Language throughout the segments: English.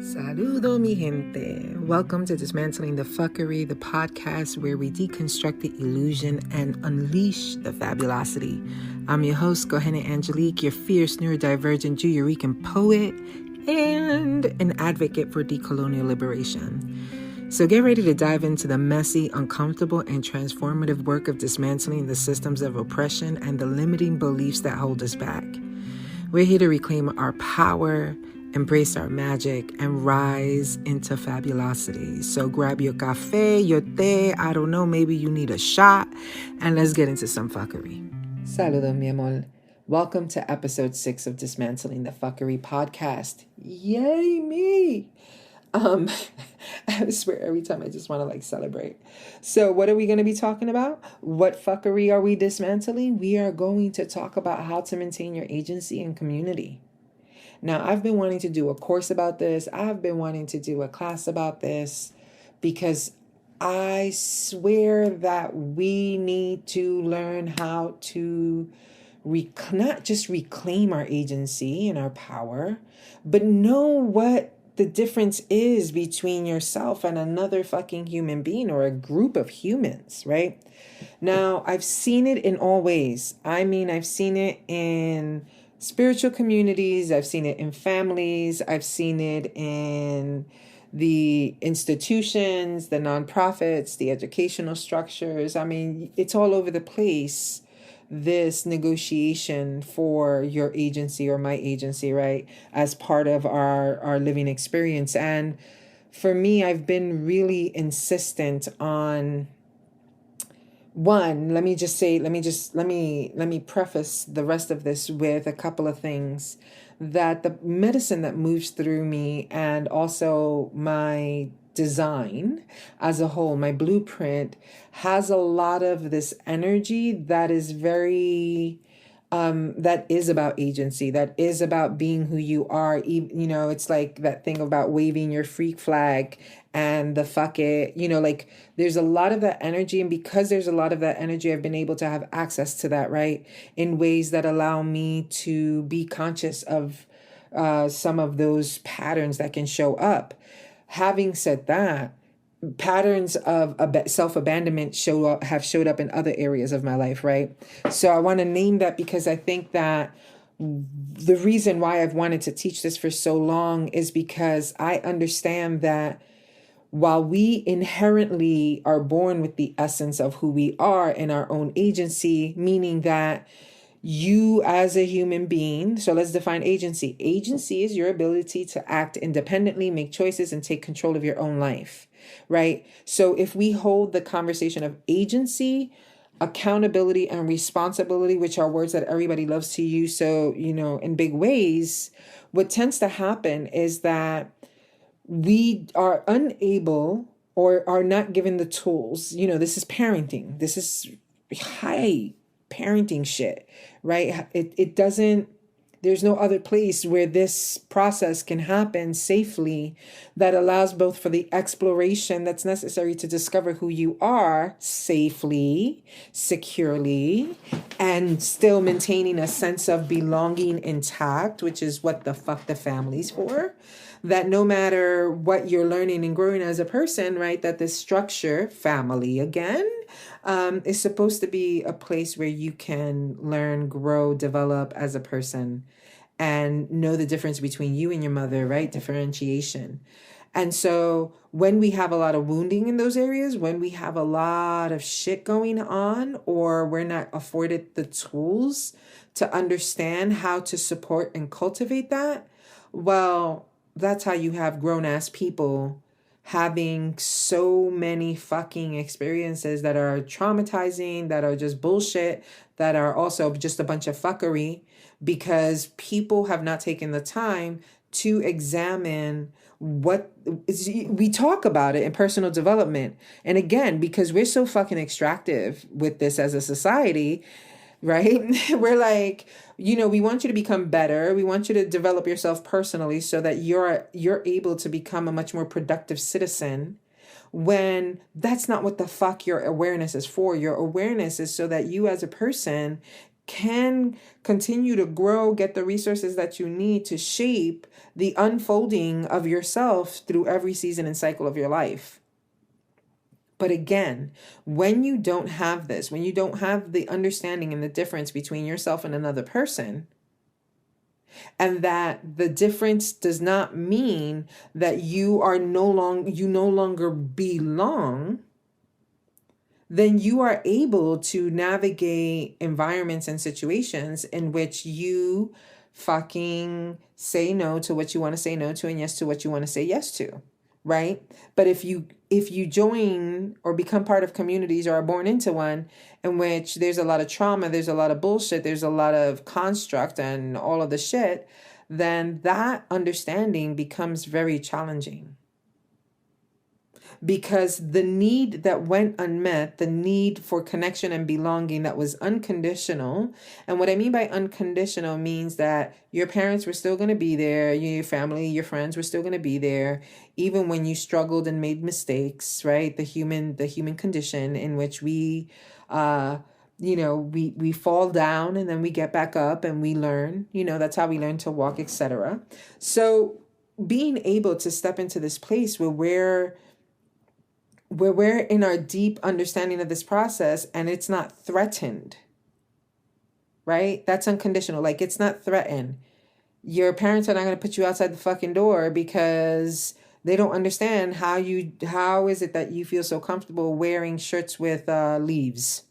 Saludo, mi gente. Welcome to Dismantling the Fuckery, the podcast where we deconstruct the illusion and unleash the fabulosity. I'm your host, Kohenet Angelique, your fierce neurodivergent Yearning poet and an advocate for decolonial liberation. So get ready to dive into the messy, uncomfortable, and transformative work of dismantling the systems of oppression and the limiting beliefs that hold us back. We're here to reclaim our power, embrace our magic, and rise into fabulosity. So grab your cafe, your té, I don't know, maybe you need a shot, and let's get into some fuckery. Saludos, mi amor. Welcome to episode 6 of Dismantling the Fuckery Podcast. Yay, me! I swear every time I just want to celebrate. So what are we going to be talking about? What fuckery are we dismantling? We are going to talk about how to maintain your agency and community. Now, I've been wanting to do a course about this. I've been wanting to do a class about this because I swear that we need to learn how to not just reclaim our agency and our power, but know what the difference is between yourself and another fucking human being or a group of humans, right? Now, I've seen it in all ways. I've seen it in spiritual communities. I've seen it in families. I've seen it in the institutions, the nonprofits, the educational structures. It's all over the place, this negotiation for your agency or my agency, right, as part of our living experience. And for me, I've been really insistent on one. Let me preface the rest of this with a couple of things. That the medicine that moves through me and also my design as a whole, my blueprint, has a lot of this energy that is very that is about agency, that is about being who you are. It's like that thing about waving your freak flag and the fuck it, there's a lot of that energy. And because there's a lot of that energy, I've been able to have access to that, right, in ways that allow me to be conscious of some of those patterns that can show up. Having said that, patterns of self-abandonment have showed up in other areas of my life, right? So I want to name that because I think that the reason why I've wanted to teach this for so long is because I understand that while we inherently are born with the essence of who we are in our own agency, meaning that you as a human being, so let's define agency. Agency is your ability to act independently, make choices, and take control of your own life, right? So if we hold the conversation of agency, accountability, and responsibility, which are words that everybody loves to use, so, in big ways, what tends to happen is that we are unable or are not given the tools. This is parenting. This is high parenting shit, right? There's no other place where this process can happen safely that allows both for the exploration that's necessary to discover who you are safely, securely, and still maintaining a sense of belonging intact, which is what the fuck the family's for. That no matter what you're learning and growing as a person, right, that this structure, family again, is supposed to be a place where you can learn, grow, develop as a person and know the difference between you and your mother, right? Differentiation. And so when we have a lot of wounding in those areas, when we have a lot of shit going on, or we're not afforded the tools to understand how to support and cultivate that, well, that's how you have grown-ass people having so many fucking experiences that are traumatizing, that are just bullshit, that are also just a bunch of fuckery, because people have not taken the time to examine what we talk about it in personal development. And again, because we're so fucking extractive with this as a society, right? We're like, we want you to become better. We want you to develop yourself personally so that you're able to become a much more productive citizen, when that's not what the fuck your awareness is for. Your awareness is so that you as a person can continue to grow, get the resources that you need to shape the unfolding of yourself through every season and cycle of your life. But again, when you don't have this, when you don't have the understanding and the difference between yourself and another person, and that the difference does not mean that you no longer belong, then you are able to navigate environments and situations in which you fucking say no to what you want to say no to and yes to what you want to say yes to, right? But if you join or become part of communities or are born into one in which there's a lot of trauma, there's a lot of bullshit, there's a lot of construct and all of the shit, then that understanding becomes very challenging. Because the need that went unmet, the need for connection and belonging that was unconditional. And what I mean by unconditional means that your parents were still going to be there. Your family, your friends were still going to be there. Even when you struggled and made mistakes, right? The human condition in which we fall down and then we get back up and we learn, that's how we learn to walk, etc. So being able to step into this place where we're in our deep understanding of this process and it's not threatened, right? That's unconditional. Like, it's not threatened. Your parents are not going to put you outside the fucking door because they don't understand how is it that you feel so comfortable wearing shirts with leaves,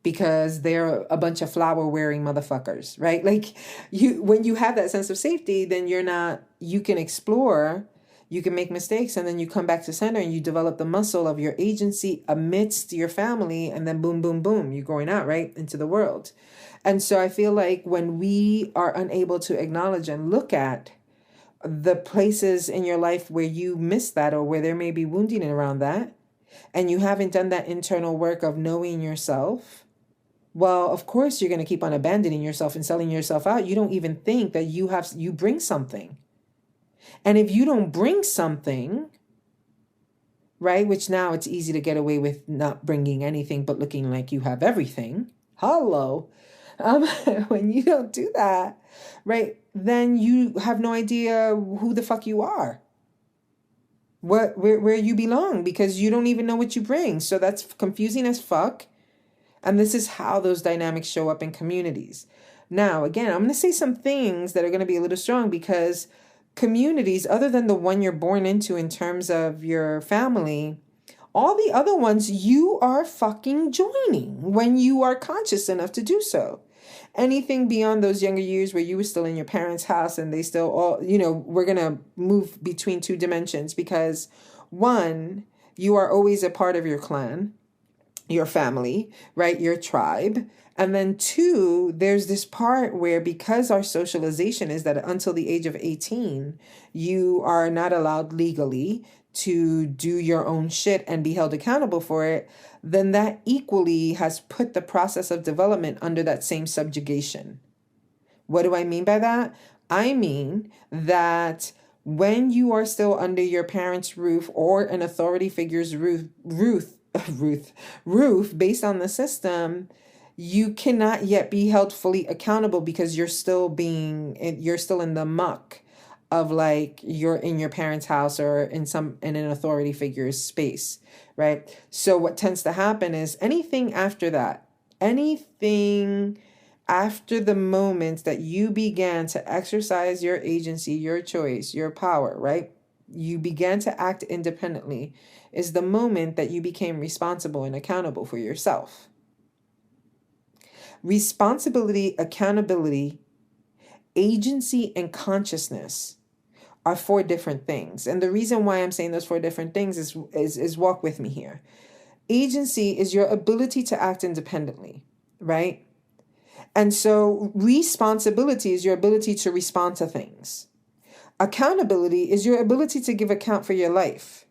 because they're a bunch of flower wearing motherfuckers, right? Like, when you have that sense of safety, then you can explore. You can make mistakes, and then you come back to center and you develop the muscle of your agency amidst your family, and then boom, boom, boom, you're going out right into the world. And so I feel like when we are unable to acknowledge and look at the places in your life where you missed that or where there may be wounding around that, and you haven't done that internal work of knowing yourself, well, of course, you're going to keep on abandoning yourself and selling yourself out. You don't even think that you bring something. And if you don't bring something, right, which now it's easy to get away with not bringing anything but looking like you have everything. Hello. When you don't do that, right, then you have no idea who the fuck you are, where you belong, because you don't even know what you bring. So that's confusing as fuck. And this is how those dynamics show up in communities. Now, again, I'm going to say some things that are going to be a little strong, because communities, other than the one you're born into in terms of your family, all the other ones you are fucking joining when you are conscious enough to do so. Anything beyond those younger years where you were still in your parents' house and they still all, we're going to move between two dimensions, because one, you are always a part of your clan, your family, right? Your tribe. And then two, there's this part where, because our socialization is that until the age of 18, you are not allowed legally to do your own shit and be held accountable for it, then that equally has put the process of development under that same subjugation. What do I mean by that? I mean that when you are still under your parents' roof or an authority figure's roof based on the system, you cannot yet be held fully accountable, because you're still in the muck of, like, you're in your parents' house or in an authority figure's space, right? So what tends to happen is anything after the moment that you began to exercise your agency, your choice, your power, right? You began to act independently, is the moment that you became responsible and accountable for yourself. Responsibility, accountability, agency, and consciousness are 4 different things. And the reason why I'm saying those 4 different things is walk with me here. Agency is your ability to act independently, right? And so responsibility is your ability to respond to things. Accountability is your ability to give account for your life.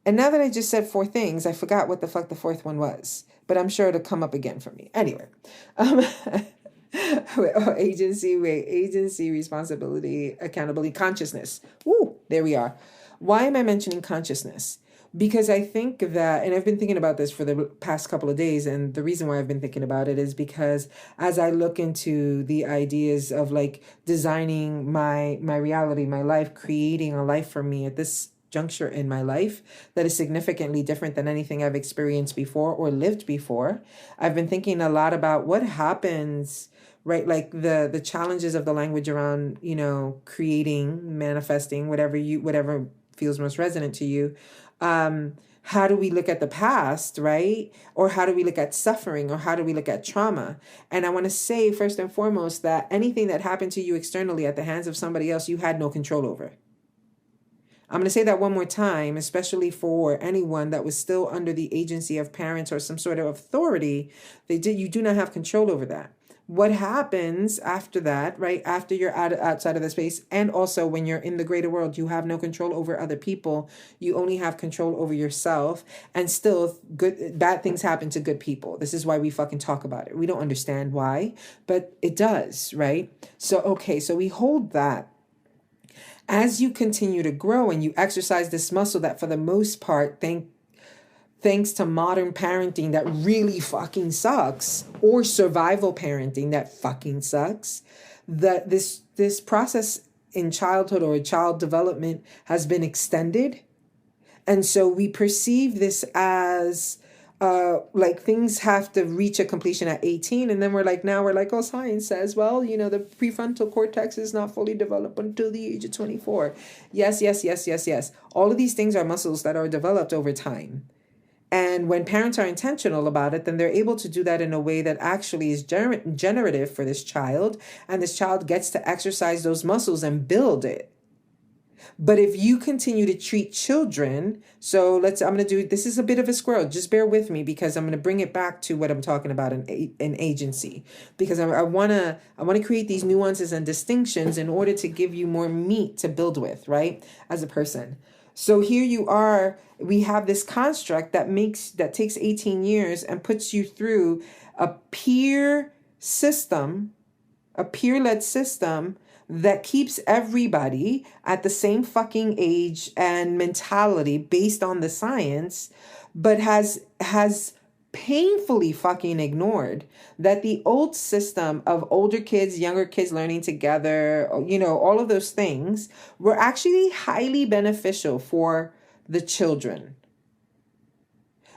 And now that I just said 4 things, I forgot what the fuck the 4th one was, but I'm sure it'll come up again for me. Anyway, agency, responsibility, accountability, consciousness. Woo, there we are. Why am I mentioning consciousness? Because I think that, and I've been thinking about this for the past couple of days, and the reason why I've been thinking about it is because as I look into the ideas of like designing my reality, my life, creating a life for me at this juncture in my life that is significantly different than anything I've experienced before or lived before, I've been thinking a lot about what happens, right? Like the challenges of the language around, creating, manifesting, whatever feels most resonant to you. How do we look at the past, right? Or how do we look at suffering, or how do we look at trauma? And I want to say first and foremost that anything that happened to you externally at the hands of somebody else, you had no control over. I'm going to say that one more time, especially for anyone that was still under the agency of parents or some sort of authority. You do not have control over that. What happens after that, right? After you're outside of the space, and also when you're in the greater world, you have no control over other people. You only have control over yourself. And still, bad things happen to good people. This is why we fucking talk about it. We don't understand why, but it does, right? So we hold that. As you continue to grow and you exercise this muscle that for the most part, thanks to modern parenting that really fucking sucks, or survival parenting that fucking sucks, that this process in childhood or child development has been extended. And so we perceive this as like things have to reach a completion at 18. And then we're like, oh, science says, well, the prefrontal cortex is not fully developed until the age of 24. Yes. All of these things are muscles that are developed over time. And when parents are intentional about it, then they're able to do that in a way that actually is generative for this child. And this child gets to exercise those muscles and build it. But if you continue to treat children, I'm going to do, this is a bit of a squirrel. Just bear with me because I'm going to bring it back to what I'm talking about in agency. Because I want to create these nuances and distinctions in order to give you more meat to build with, right? As a person. So here you are, we have this construct that takes 18 years and puts you through a peer-led system that keeps everybody at the same fucking age and mentality based on the science, but has painfully fucking ignored that the old system of older kids, younger kids learning together, all of those things were actually highly beneficial for the children.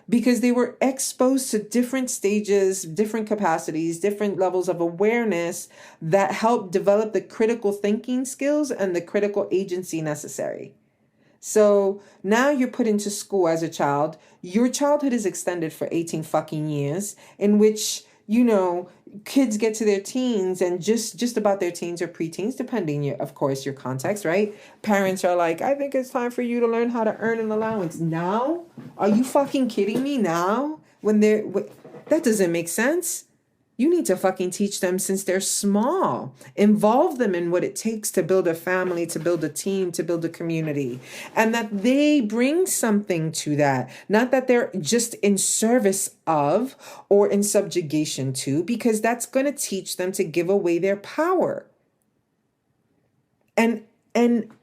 Because they were exposed to different stages, different capacities, different levels of awareness that helped develop the critical thinking skills and the critical agency necessary. So now you're put into school as a child. Your childhood is extended for 18 fucking years, in which, kids get to their teens and just about their teens or preteens, depending, of course, your context, right? Parents are like, I think it's time for you to learn how to earn an allowance. Now? Are you fucking kidding me now? That doesn't make sense. You need to fucking teach them since they're small. Involve them in what it takes to build a family, to build a team, to build a community. And that they bring something to that. Not that they're just in service of or in subjugation to, because that's going to teach them to give away their power. And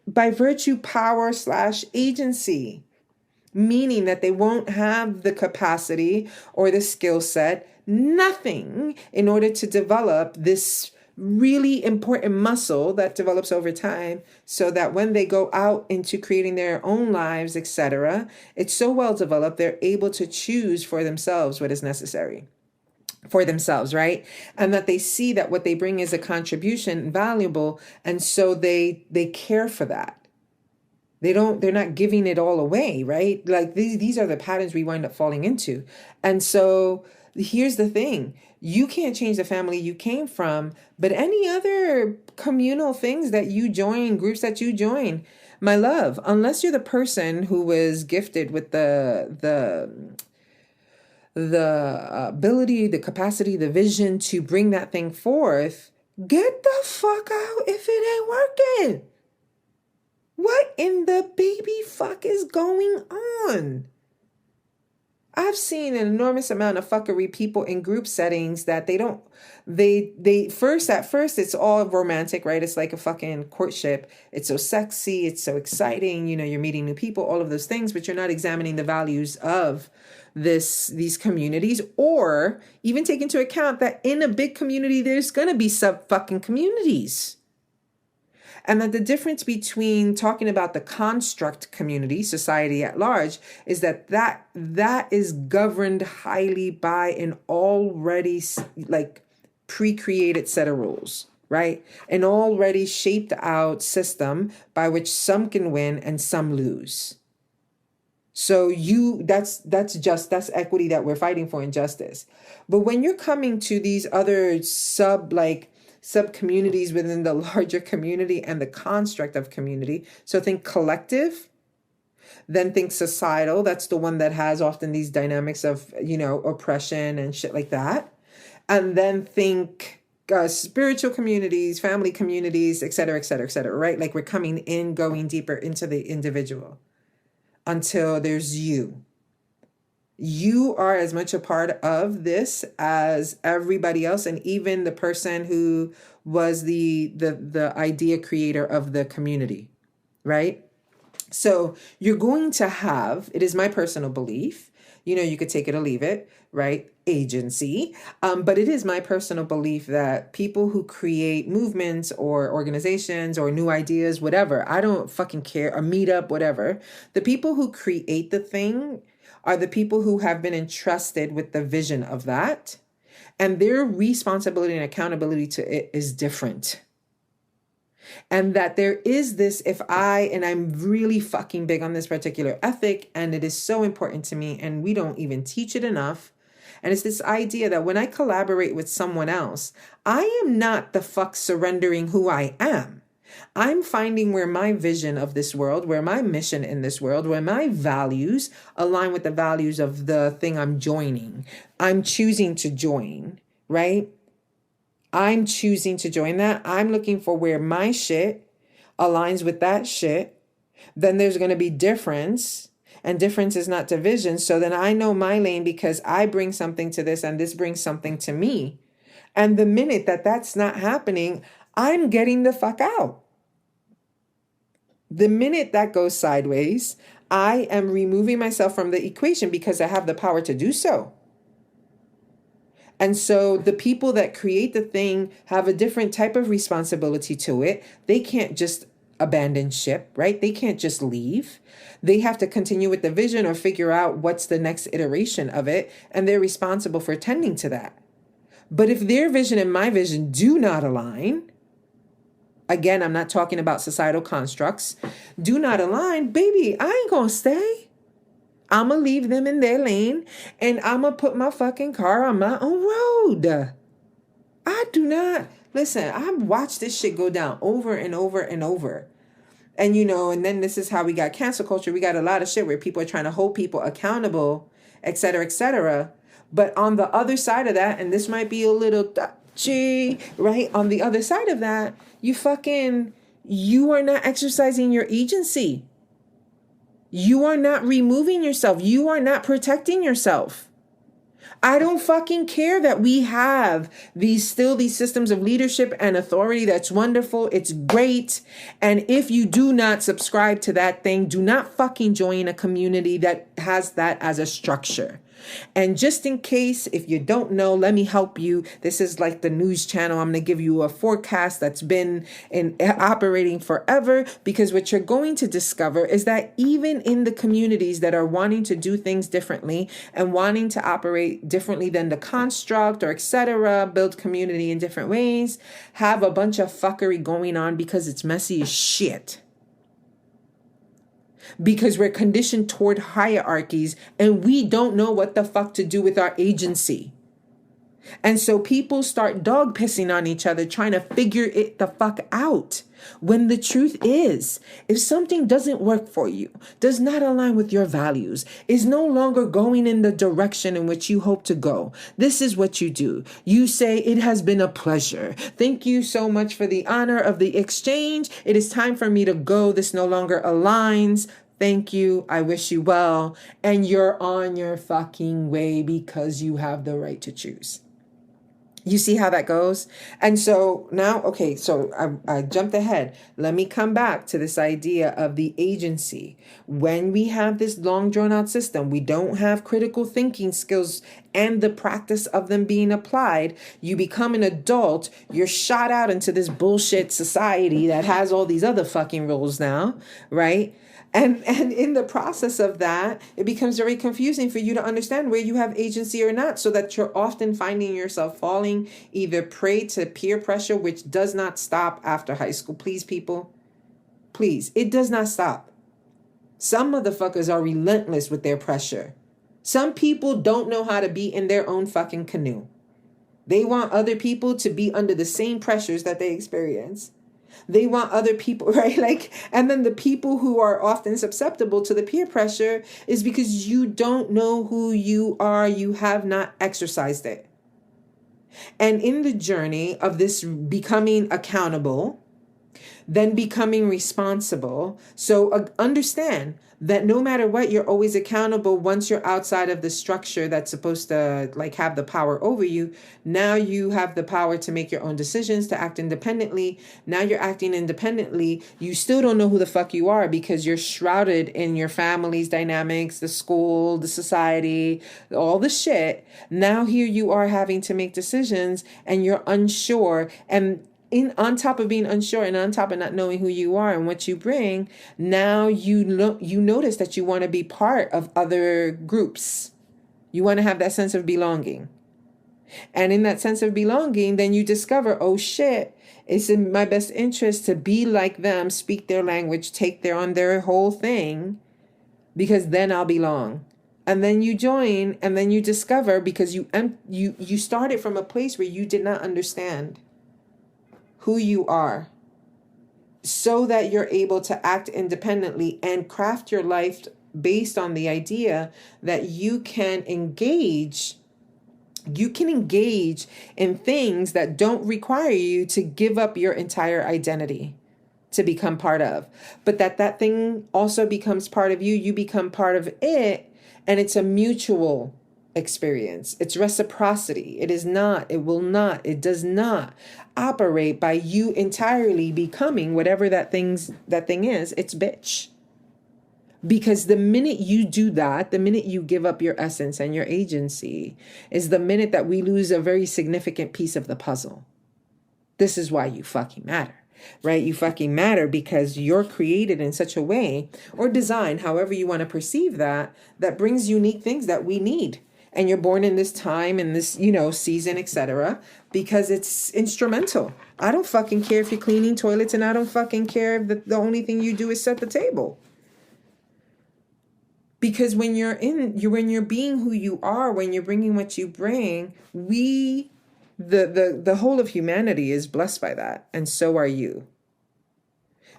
by virtue, power / agency, meaning that they won't have the capacity or the skill set, nothing, in order to develop this really important muscle that develops over time, so that when they go out into creating their own lives, etc., it's so well developed, they're able to choose for themselves what is necessary for themselves, right? And that they see that what they bring is a contribution, valuable, and so they care for that. They're not giving it all away, right? Like these are the patterns we wind up falling into. And so here's the thing. You can't change the family you came from, but any other communal things that you join, groups that you join, my love, unless you're the person who was gifted with the ability, the capacity, the vision to bring that thing forth, get the fuck out if it ain't working. What in the baby fuck is going on? I've seen an enormous amount of fuckery people in group settings that at first it's all romantic, right? It's like a fucking courtship. It's so sexy, it's so exciting, you're meeting new people, all of those things, but you're not examining the values of these communities, or even take into account that in a big community there's gonna be sub fucking communities. And that the difference between talking about the construct community, society at large, is that is governed highly by an already like pre-created set of rules, right? An already shaped out system by which some can win and some lose. So that's equity that we're fighting for, in justice. But when you're coming to these other sub communities within the larger community and the construct of community. So think collective, then think societal. That's the one that has often these dynamics of, oppression and shit like that. And then think spiritual communities, family communities, et cetera, et cetera, et cetera, right? Like we're coming in, going deeper into the individual until there's you. You are as much a part of this as everybody else, and even the person who was the idea creator of the community, right? So you're going to have, it is my personal belief, you could take it or leave it, right? Agency. But it is my personal belief that people who create movements or organizations or new ideas, whatever, I don't fucking care, a meetup, whatever, the people who create the thing are the people who have been entrusted with the vision of that, and their responsibility and accountability to it is different. And that there is this, and I'm really fucking big on this particular ethic, and it is so important to me, and we don't even teach it enough. And it's this idea that when I collaborate with someone else, I am not the fuck surrendering who I am. I'm finding where my vision of this world, where my mission in this world, where my values align with the values of the thing I'm joining. I'm choosing to join, right? I'm choosing to join that. I'm looking for where my shit aligns with that shit. Then there's going to be difference, and difference is not division. So then I know my lane because I bring something to this and this brings something to me. And the minute that that's not happening, I'm getting the fuck out. The minute that goes sideways, I am removing myself from the equation because I have the power to do so. And so the people that create the thing have a different type of responsibility to it. They can't just abandon ship, right? They can't just leave. They have to continue with the vision or figure out what's the next iteration of it. And they're responsible for tending to that. But if their vision and my vision do not align, again, I'm not talking about societal constructs, do not align, baby, I ain't gonna stay. I'm gonna leave them in their lane and I'm gonna put my fucking car on my own road. I do not, listen, I've watched this shit go down over and over and over. And and then this is how we got cancel culture. We got a lot of shit where people are trying to hold people accountable, et cetera, et cetera. But on the other side of that, and this might be a little touchy, right? On the other side of that, you are not exercising your agency. You are not removing yourself. You are not protecting yourself. I don't fucking care that we have these systems of leadership and authority. That's wonderful. It's great. And if you do not subscribe to that thing, do not fucking join a community that has that as a structure. And just in case, if you don't know, let me help you. This is like the news channel. I'm going to give you a forecast that's been operating forever, because what you're going to discover is that even in the communities that are wanting to do things differently and wanting to operate differently than the construct or etc., build community in different ways, have a bunch of fuckery going on because it's messy as shit. Because we're conditioned toward hierarchies and we don't know what the fuck to do with our agency. And so people start dog pissing on each other, trying to figure it the fuck out. When the truth is, if something doesn't work for you, does not align with your values, is no longer going in the direction in which you hope to go, this is what you do. You say, it has been a pleasure. Thank you so much for the honor of the exchange. It is time for me to go. This no longer aligns. Thank you. I wish you well. And you're on your fucking way because you have the right to choose. You see how that goes? And so now, okay, so I jumped ahead. Let me come back to this idea of the agency. When we have this long drawn out system, we don't have critical thinking skills and the practice of them being applied. You become an adult, you're shot out into this bullshit society that has all these other fucking rules now, right? And in the process of that, it becomes very confusing for you to understand where you have agency or not, so that you're often finding yourself falling either prey to peer pressure, which does not stop after high school. Please, people, please, it does not stop. Some motherfuckers are relentless with their pressure. Some people don't know how to be in their own fucking canoe. They want other people to be under the same pressures that they experience. They want other people, right? Like, and then the people who are often susceptible to the peer pressure is because you don't know who you are. You have not exercised it. And in the journey of this becoming accountable, then becoming responsible. So understand that no matter what, you're always accountable once you're outside of the structure that's supposed to like have the power over you. Now you have the power to make your own decisions, to act independently. Now you're acting independently. You still don't know who the fuck you are because you're shrouded in your family's dynamics, the school, the society, all the shit. Now here you are having to make decisions and you're unsure. And on top of being unsure and on top of not knowing who you are and what you bring, now you notice that you want to be part of other groups. You want to have that sense of belonging. And in that sense of belonging, then you discover, oh shit, it's in my best interest to be like them, speak their language, take on their whole thing, because then I'll belong. And then you join, and then you discover, because you started from a place where you did not understand who you are, so that you're able to act independently and craft your life based on the idea that you can engage in things that don't require you to give up your entire identity to become part of, but that thing also becomes part of you. You become part of it, and it's a mutual experience. It's reciprocity. It does not operate by you entirely becoming whatever that thing is. It's bitch. Because the minute you do that, the minute you give up your essence and your agency, is the minute that we lose a very significant piece of the puzzle. This is why you fucking matter. Right? You fucking matter because you're created in such a way, or designed, however you want to perceive that brings unique things that we need. And you're born in this time, in this, season, etc., because it's instrumental. I don't fucking care if you're cleaning toilets, and I don't fucking care if the only thing you do is set the table. Because when you're being who you are, when you're bringing what you bring, the whole of humanity is blessed by that. And so are you.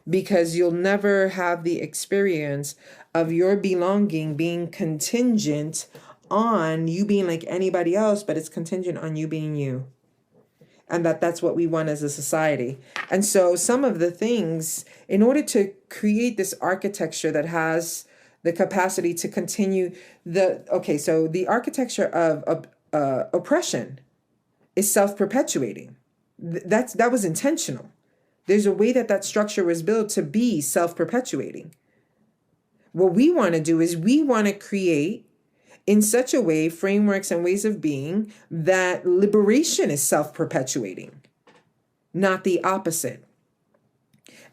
Because you'll never have the experience of your belonging being contingent on you being like anybody else, but it's contingent on you being you. And that's what we want as a society. And so some of the things, in order to create this architecture that has the capacity to continue so the architecture of oppression is self-perpetuating. That was intentional. There's a way that structure was built to be self-perpetuating. What we want to do is we want to create in such a way frameworks and ways of being that liberation is self-perpetuating, not the opposite.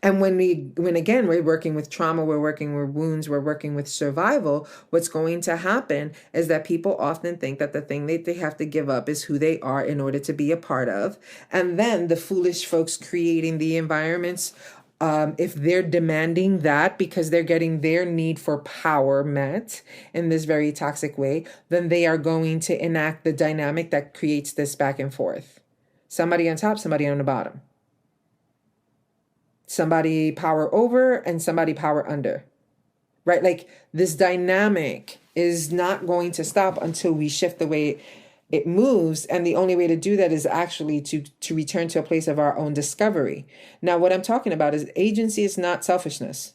And when again, we're working with trauma, we're working with wounds, we're working with survival, what's going to happen is that people often think that the thing that they have to give up is who they are in order to be a part of. And then the foolish folks creating the environments, if they're demanding that because they're getting their need for power met in this very toxic way, then they are going to enact the dynamic that creates this back and forth. Somebody on top, somebody on the bottom. Somebody power over and somebody power under, right? Like this dynamic is not going to stop until we shift the way it moves. And the only way to do that is actually to return to a place of our own discovery. Now, what I'm talking about is agency is not selfishness.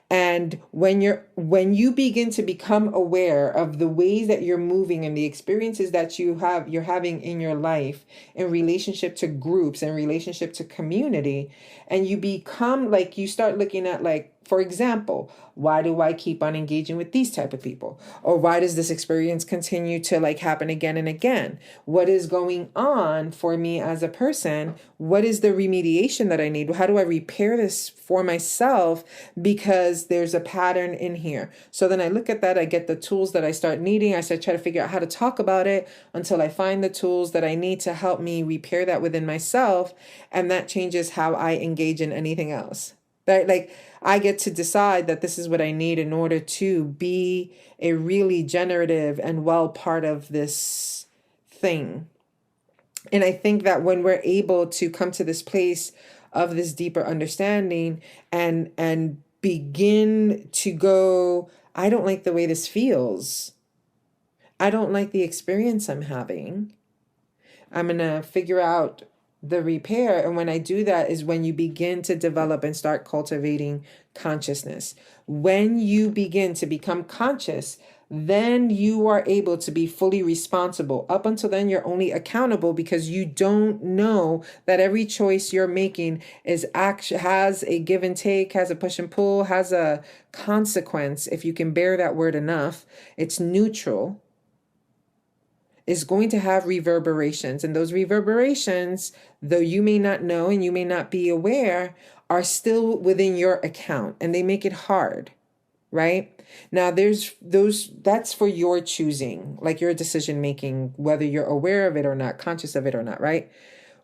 And when you begin to become aware of the ways that you're moving and the experiences that you're having in your life in relationship to groups and relationship to community, and you become like, you start looking at, like, for example, why do I keep on engaging with these type of people? Or why does this experience continue to like happen again and again? What is going on for me as a person? What is the remediation that I need? How do I repair this for myself? Because there's a pattern in here. So then I look at that, I get the tools that I start needing. I start trying to figure out how to talk about it until I find the tools that I need to help me repair that within myself. And that changes how I engage in anything else. Right? Like, I get to decide that this is what I need in order to be a really generative and well part of this thing. And I think that when we're able to come to this place of this deeper understanding and begin to go, I don't like the way this feels. I don't like the experience I'm having. I'm going to figure out the repair. And when I do that is when you begin to develop and start cultivating consciousness. When you begin to become conscious, then you are able to be fully responsible. Up until then, you're only accountable because you don't know that every choice you're making has a give and take, has a push and pull, has a consequence. If you can bear that word enough, it's neutral. Is going to have reverberations. And those reverberations, though you may not know and you may not be aware, are still within your account, and they make it hard, right? Now that's for your choosing, like your decision making, whether you're aware of it or not, conscious of it or not, right?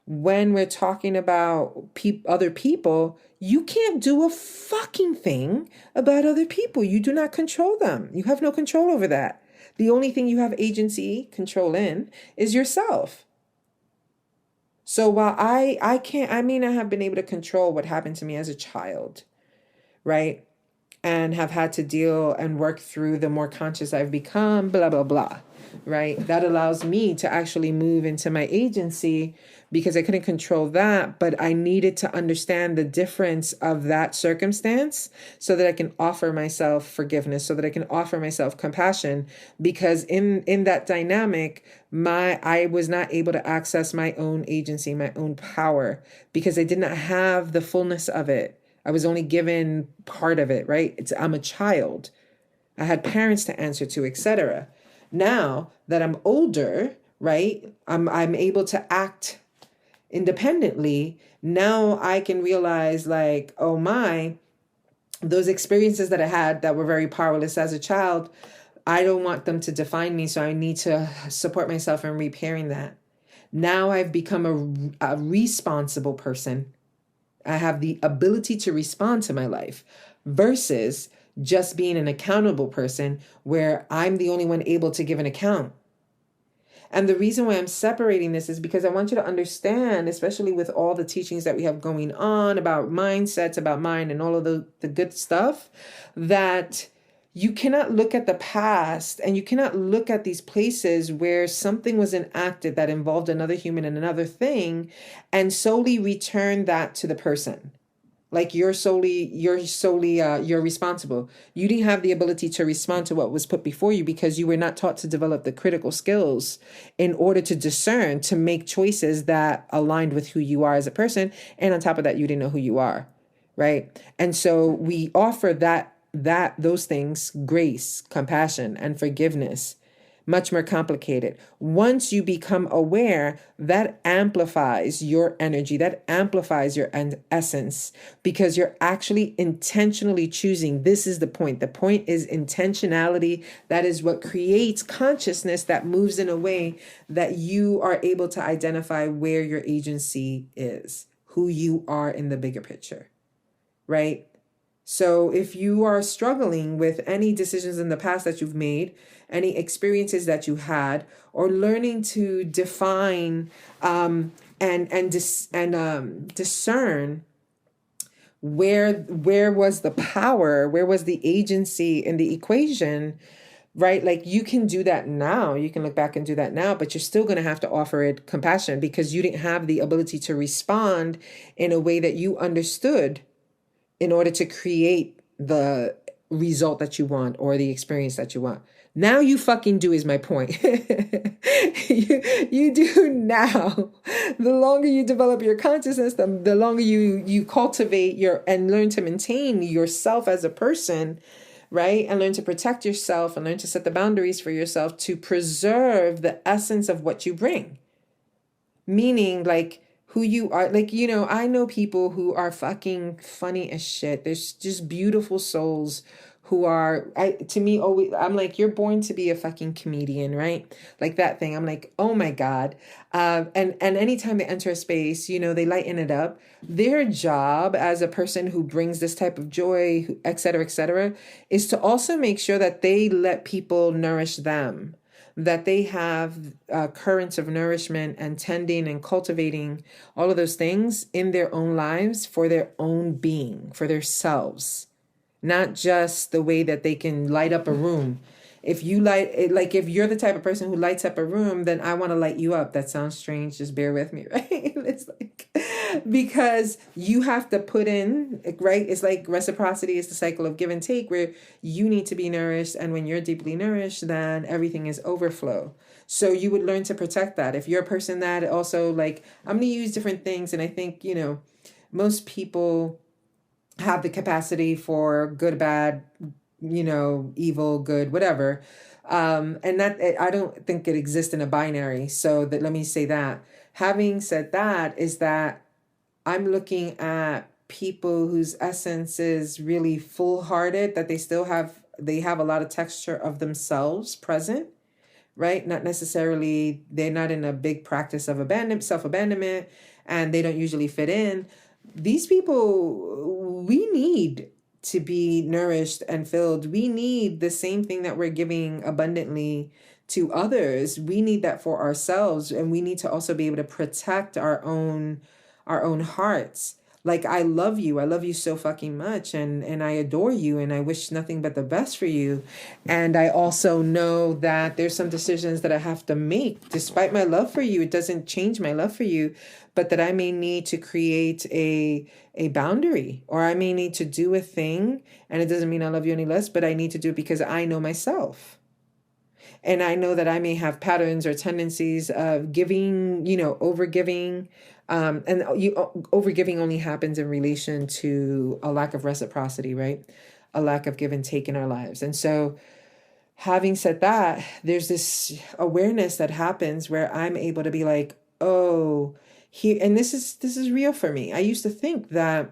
When we're talking about other people, you can't do a fucking thing about other people. You do not control them. You have no control over that. The only thing you have agency, control in, is yourself. So while I may not have been able to control what happened to me as a child, right? And have had to deal and work through the more conscious I've become, blah, blah, blah, right? That allows me to actually move into my agency because I couldn't control that, but I needed to understand the difference of that circumstance so that I can offer myself forgiveness, so that I can offer myself compassion, because in that dynamic, I was not able to access my own agency, my own power, because I did not have the fullness of it. I was only given part of it, right? I'm a child. I had parents to answer to, etc. Now that I'm older, right? I'm able to act independently. Now I can realize, like, oh my, those experiences that I had that were very powerless as a child, I don't want them to define me. So I need to support myself in repairing that. Now I've become a responsible person. I have the ability to respond to my life versus just being an accountable person where I'm the only one able to give an account. And the reason why I'm separating this is because I want you to understand, especially with all the teachings that we have going on about mindsets, about mind and all of the good stuff, that you cannot look at the past and you cannot look at these places where something was enacted that involved another human and another thing and solely return that to the person. Like you're responsible. You didn't have the ability to respond to what was put before you because you were not taught to develop the critical skills in order to discern, to make choices that aligned with who you are as a person. And on top of that, you didn't know who you are, right? And so we offer those things, grace, compassion, and forgiveness. Much more complicated. Once you become aware, that amplifies your energy, that amplifies your essence, because you're actually intentionally choosing. This is the point. The point is intentionality. That is what creates consciousness that moves in a way that you are able to identify where your agency is, who you are in the bigger picture, right? So if you are struggling with any decisions in the past that you've made, any experiences that you had, or learning to define and discern where was the power, where was the agency in the equation, right? Like you can do that now. You can look back and do that now, but you're still going to have to offer it compassion because you didn't have the ability to respond in a way that you understood in order to create the result that you want or the experience that you want. Now you fucking do is my point. you do now. The longer you develop your consciousness, the longer you cultivate and learn to maintain yourself as a person, right? And learn to protect yourself and learn to set the boundaries for yourself to preserve the essence of what you bring. Meaning, like, who you are. Like, I know people who are fucking funny as shit. There's just beautiful souls who are, to me, always, I'm like, you're born to be a fucking comedian, right? Like that thing. I'm like, oh my God. And anytime they enter a space, they lighten it up. Their job as a person who brings this type of joy, et cetera, is to also make sure that they let people nourish them, that they have currents of nourishment and tending and cultivating all of those things in their own lives for their own being, for themselves, not just the way that they can light up a room. If you're the type of person who lights up a room, then I want to light you up. That sounds strange. Just bear with me, right? It's like, because you have to put in, right? It's like reciprocity is the cycle of give and take, where you need to be nourished. And when you're deeply nourished, then everything is overflow. So you would learn to protect that. If you're a person that also, like, I'm going to use different things. And I think, most people have the capacity for good, bad, evil, good, whatever. And that, I don't think it exists in a binary. So that, let me say that. Having said that, is that I'm looking at people whose essence is really full-hearted, that they have a lot of texture of themselves present, right? Not necessarily, they're not in a big practice of self-abandonment, and they don't usually fit in. These people, we need to be nourished and filled. We need the same thing that we're giving abundantly to others. We need that for ourselves, and we need to also be able to protect our own hearts. Like, I love you so fucking much, and I adore you, and I wish nothing but the best for you. And I also know that there's some decisions that I have to make despite my love for you. It doesn't change my love for you, but that I may need to create a boundary, or I may need to do a thing, and it doesn't mean I love you any less, but I need to do it because I know myself. And I know that I may have patterns or tendencies of giving, overgiving. And overgiving only happens in relation to a lack of reciprocity, right? A lack of give and take in our lives. And so, having said that, there's this awareness that happens where I'm able to be like, oh, here, and this is real for me. I used to think that,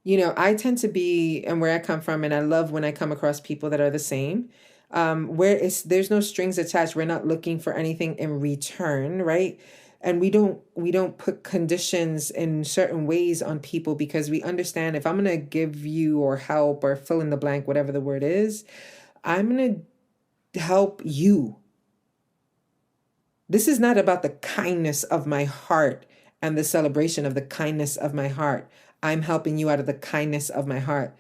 I tend to be, and where I come from, and I love when I come across people that are the same, where there's no strings attached. We're not looking for anything in return, right? And we don't put conditions in certain ways on people, because we understand if I'm going to give you or help or fill in the blank, whatever the word is, I'm going to help you. This is not about the kindness of my heart and the celebration of the kindness of my heart. I'm helping you out of the kindness of my heart.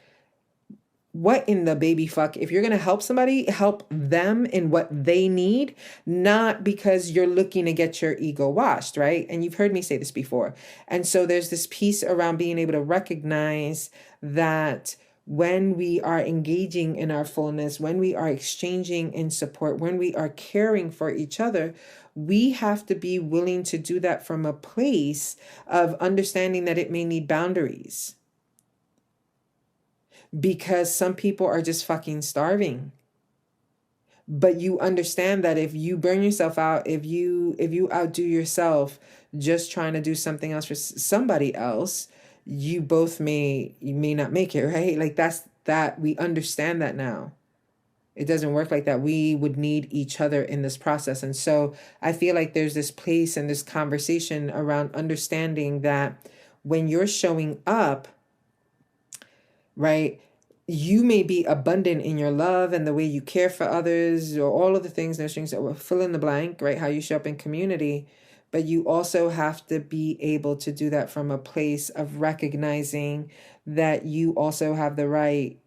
What in the baby fuck? If you're going to help somebody, help them in what they need, not because you're looking to get your ego washed, right? And you've heard me say this before. And so there's this piece around being able to recognize that when we are engaging in our fullness, when we are exchanging in support, when we are caring for each other, we have to be willing to do that from a place of understanding that it may need boundaries. Because some people are just fucking starving. But you understand that if you burn yourself out, if you outdo yourself just trying to do something else for somebody else, you may not make it, right? Like that we understand that now. It doesn't work like that. We would need each other in this process. And so I feel like there's this place and this conversation around understanding that when you're showing up, right, you may be abundant in your love and the way you care for others, or all of the things, no strings, or fill in the blank, right? How you show up in community. But you also have to be able to do that from a place of recognizing that you also have the right,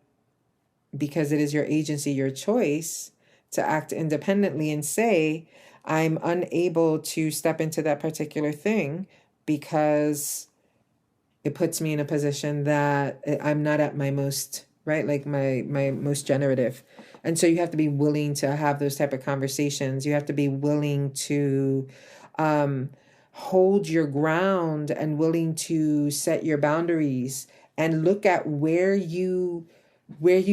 because it is your agency, your choice, to act independently and say, I'm unable to step into that particular thing because it puts me in a position that I'm not at my most, right? Like my most generative. And so you have to be willing to have those type of conversations. You have to be willing to hold your ground and willing to set your boundaries and look at where you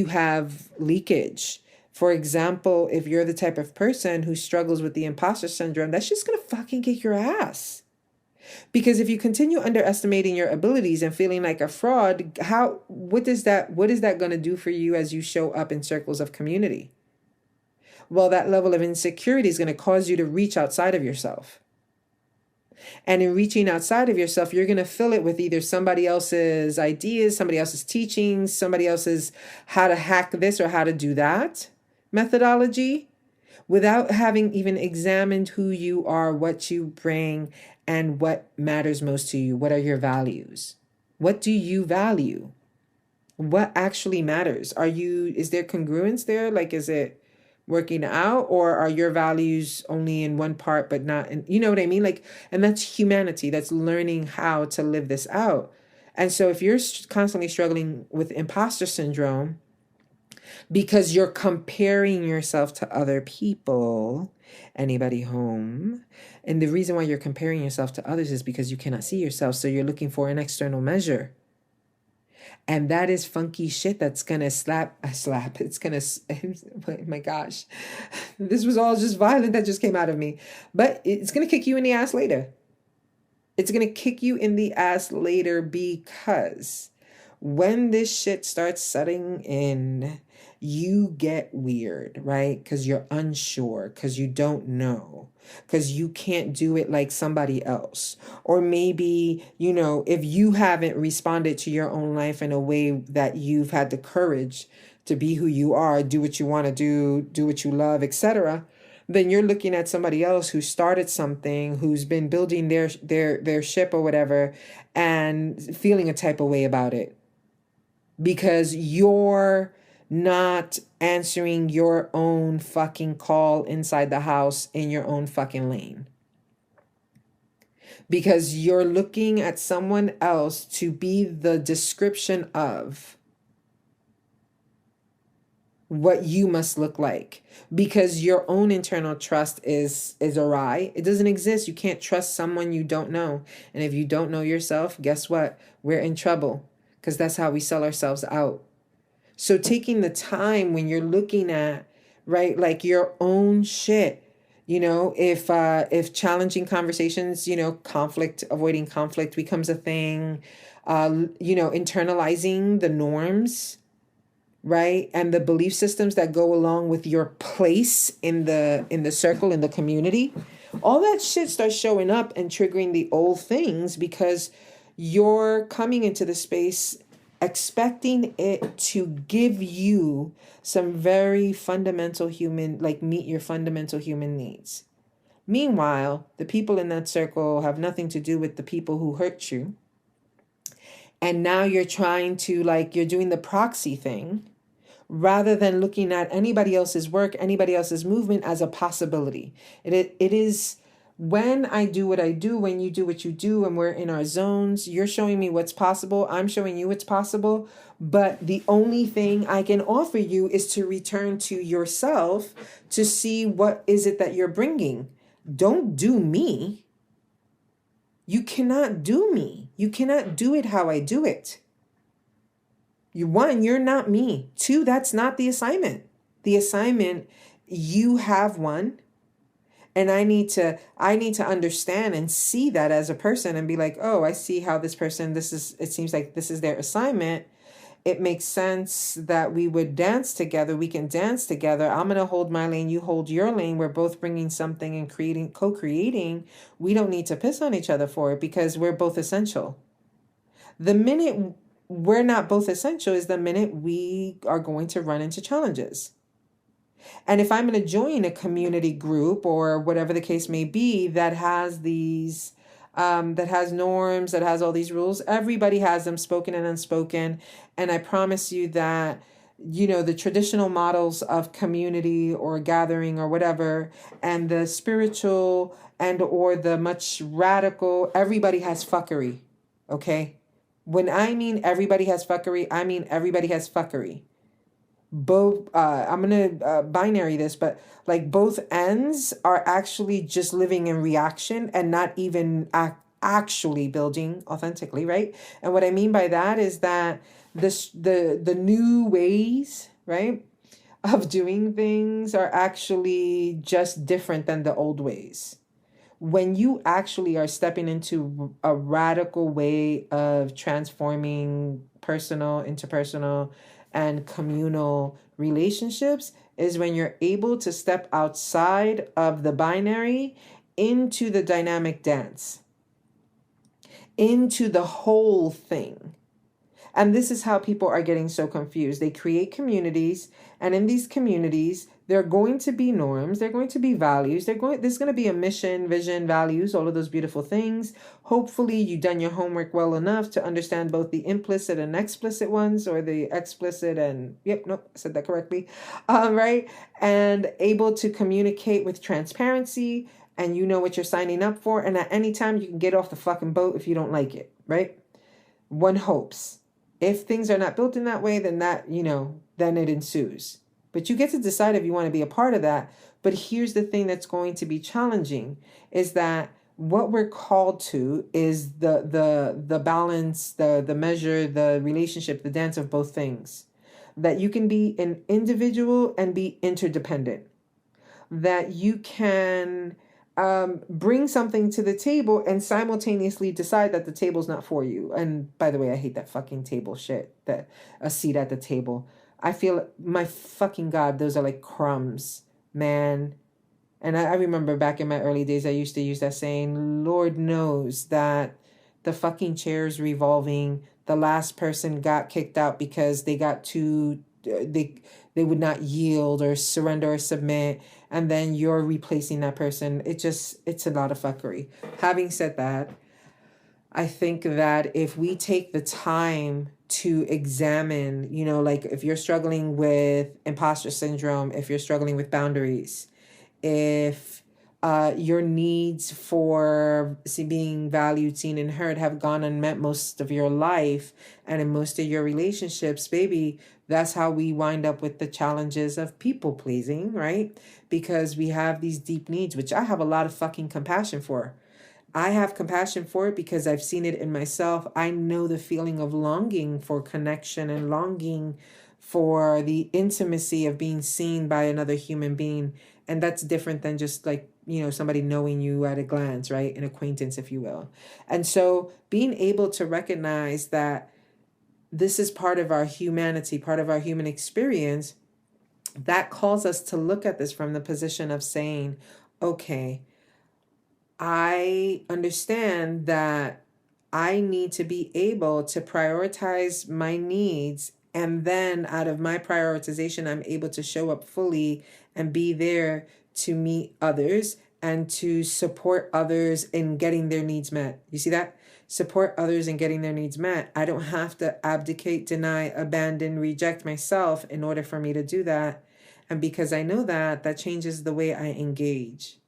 have leakage. For example, if you're the type of person who struggles with the imposter syndrome, that's just going to fucking kick your ass. Because if you continue underestimating your abilities and feeling like a fraud, what is that going to do for you as you show up in circles of community? Well, that level of insecurity is going to cause you to reach outside of yourself. And in reaching outside of yourself, you're going to fill it with either somebody else's ideas, somebody else's teachings, somebody else's how to hack this or how to do that methodology, without having even examined who you are, what you bring, and what matters most to you. What are your values? What do you value? What actually matters? Is there congruence there? Like, is it working out, or are your values only in one part, but not in, you know what I mean? Like, and that's humanity. That's learning how to live this out. And so if you're constantly struggling with imposter syndrome because you're comparing yourself to other people, anybody home? And the reason why you're comparing yourself to others is because you cannot see yourself. So you're looking for an external measure. And that is funky shit that's going to slap. It's going to, oh my gosh, this was all just violent that just came out of me. But it's going to kick you in the ass later. It's going to kick you in the ass later, because when this shit starts setting in, you get weird, right? Because you're unsure, because you don't know, because you can't do it like somebody else. Or maybe, if you haven't responded to your own life in a way that you've had the courage to be who you are, do what you want to do what you love, etc., then you're looking at somebody else who started something, who's been building their ship or whatever, and feeling a type of way about it because you're not answering your own fucking call inside the house in your own fucking lane. Because you're looking at someone else to be the description of what you must look like, because your own internal trust is awry. It doesn't exist. You can't trust someone you don't know. And if you don't know yourself, guess what? We're in trouble, because that's how we sell ourselves out. So taking the time when you're looking at, right, like your own shit, if challenging conversations, avoiding conflict becomes a thing, internalizing the norms, right, and the belief systems that go along with your place in the circle, in the community, all that shit starts showing up and triggering the old things, because you're coming into the space expecting it to give you some very fundamental meet your fundamental human needs. Meanwhile, the people in that circle have nothing to do with the people who hurt you. And now you're trying to, you're doing the proxy thing, rather than looking at anybody else's work, anybody else's movement as a possibility. It is when I do what I do, when you do what you do, and we're in our zones, you're showing me what's possible. I'm showing you what's possible. But the only thing I can offer you is to return to yourself to see what is it that you're bringing. Don't do me. You cannot do me. You cannot do it how I do it. One, you're not me. Two, that's not the assignment. The assignment, you have one. And I need to understand and see that as a person and be like, oh, I see how this person, it seems like this is their assignment. It makes sense that we would dance together. We can dance together. I'm going to hold my lane. You hold your lane. We're both bringing something and co-creating. We don't need to piss on each other for it, because we're both essential. The minute we're not both essential is the minute we are going to run into challenges. And if I'm going to join a community group or whatever the case may be that has these, that has norms, that has all these rules, everybody has them, spoken and unspoken. And I promise you that, the traditional models of community or gathering or whatever, and the spiritual and or the much radical, everybody has fuckery. Okay. When I mean everybody has fuckery, I mean everybody has fuckery. Both, I'm going to binary this, but like both ends are actually just living in reaction and not even actually building authentically, right? And what I mean by that is that the new ways, right, of doing things are actually just different than the old ways. When you actually are stepping into a radical way of transforming personal, interpersonal, and communal relationships, is when you're able to step outside of the binary into the dynamic dance, into the whole thing. And this is how people are getting so confused. They create communities, and in these communities, there are going to be norms, there are going to be values, there's going to be a mission, vision, values, all of those beautiful things. Hopefully you've done your homework well enough to understand both the implicit and explicit ones, or the explicit and, I said that correctly, right? And able to communicate with transparency, and you know what you're signing up for, and at any time you can get off the fucking boat if you don't like it, right? One hopes. If things are not built in that way, then then it ensues. But you get to decide if you want to be a part of that. But here's the thing that's going to be challenging, is that what we're called to is the balance, the measure, the relationship, the dance of both things. That you can be an individual and be interdependent. That you can bring something to the table and simultaneously decide that the table's not for you. And by the way, I hate that fucking table shit, that a seat at the table. I feel, my fucking God, those are like crumbs, man. And I remember back in my early days, I used to use that saying, Lord knows that the fucking chair's revolving. The last person got kicked out because they got too, they would not yield or surrender or submit, and then you're replacing that person. It's a lot of fuckery. Having said that, I think that if we take the time to examine, like if you're struggling with imposter syndrome, if you're struggling with boundaries, if your needs for being valued, seen, and heard have gone unmet most of your life and in most of your relationships, baby, that's how we wind up with the challenges of people pleasing, right? Because we have these deep needs, which I have a lot of fucking compassion for. I have compassion for it because I've seen it in myself. I know the feeling of longing for connection and longing for the intimacy of being seen by another human being. And that's different than just like, somebody knowing you at a glance, right? An acquaintance, if you will. And so being able to recognize that this is part of our humanity, part of our human experience, that calls us to look at this from the position of saying, okay, I understand that I need to be able to prioritize my needs, and then out of my prioritization, I'm able to show up fully and be there to meet others and to support others in getting their needs met. You see that? Support others in getting their needs met. I don't have to abdicate, deny, abandon, reject myself in order for me to do that. And because I know that, that changes the way I engage,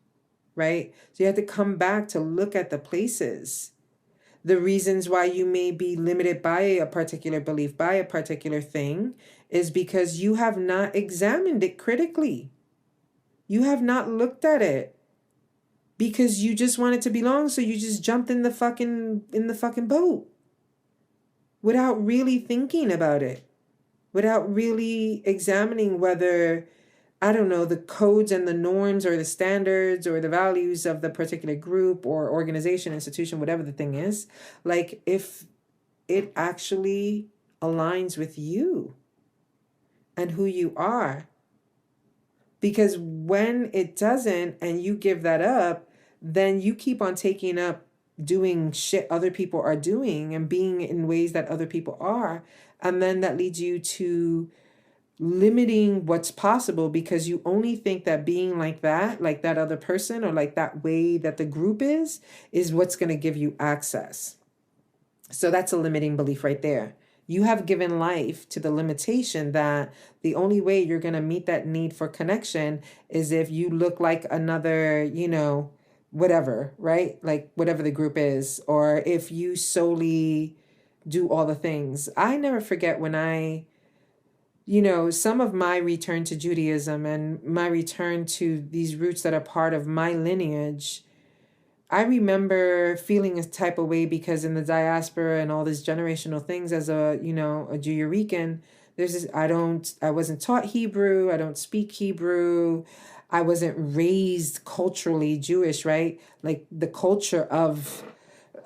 right? So you have to come back to look at the places, the reasons why you may be limited by a particular belief, by a particular thing, is because you have not examined it critically. You have not looked at it because you just want it to belong. So you just jumped in the fucking boat without really thinking about it, without really examining whether, I don't know, the codes and the norms or the standards or the values of the particular group or organization, institution, whatever the thing is, like if it actually aligns with you and who you are. Because when it doesn't and you give that up, then you keep on taking up doing shit other people are doing and being in ways that other people are. And then that leads you to limiting what's possible because you only think that being like that other person or like that way that the group is what's going to give you access. So that's a limiting belief right there. You have given life to the limitation that the only way you're going to meet that need for connection is if you look like another, whatever, right? Like whatever the group is, or if you solely do all the things. I never forget when some of my return to Judaism and my return to these roots that are part of my lineage. I remember feeling a type of way because in the diaspora and all these generational things as a Jew-Rican, there's this, I wasn't taught Hebrew. I don't speak Hebrew. I wasn't raised culturally Jewish, right? Like the culture of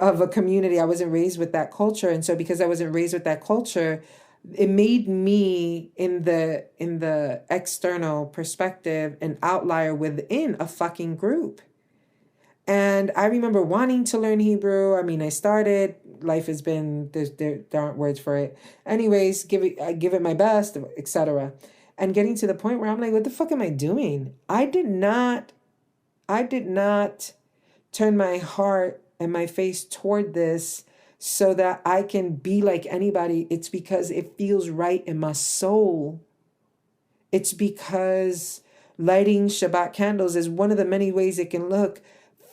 a community. I wasn't raised with that culture. And so because I wasn't raised with that culture, it made me in the external perspective an outlier within a fucking group. And I remember wanting to learn Hebrew. I mean, I started, life has been, there aren't words for it. Anyways, I give it my best, etc. And getting to the point where I'm like, what the fuck am I doing? I did not turn my heart and my face toward this so that I can be like anybody. It's because it feels right in my soul. It's because lighting Shabbat candles is one of the many ways it can look.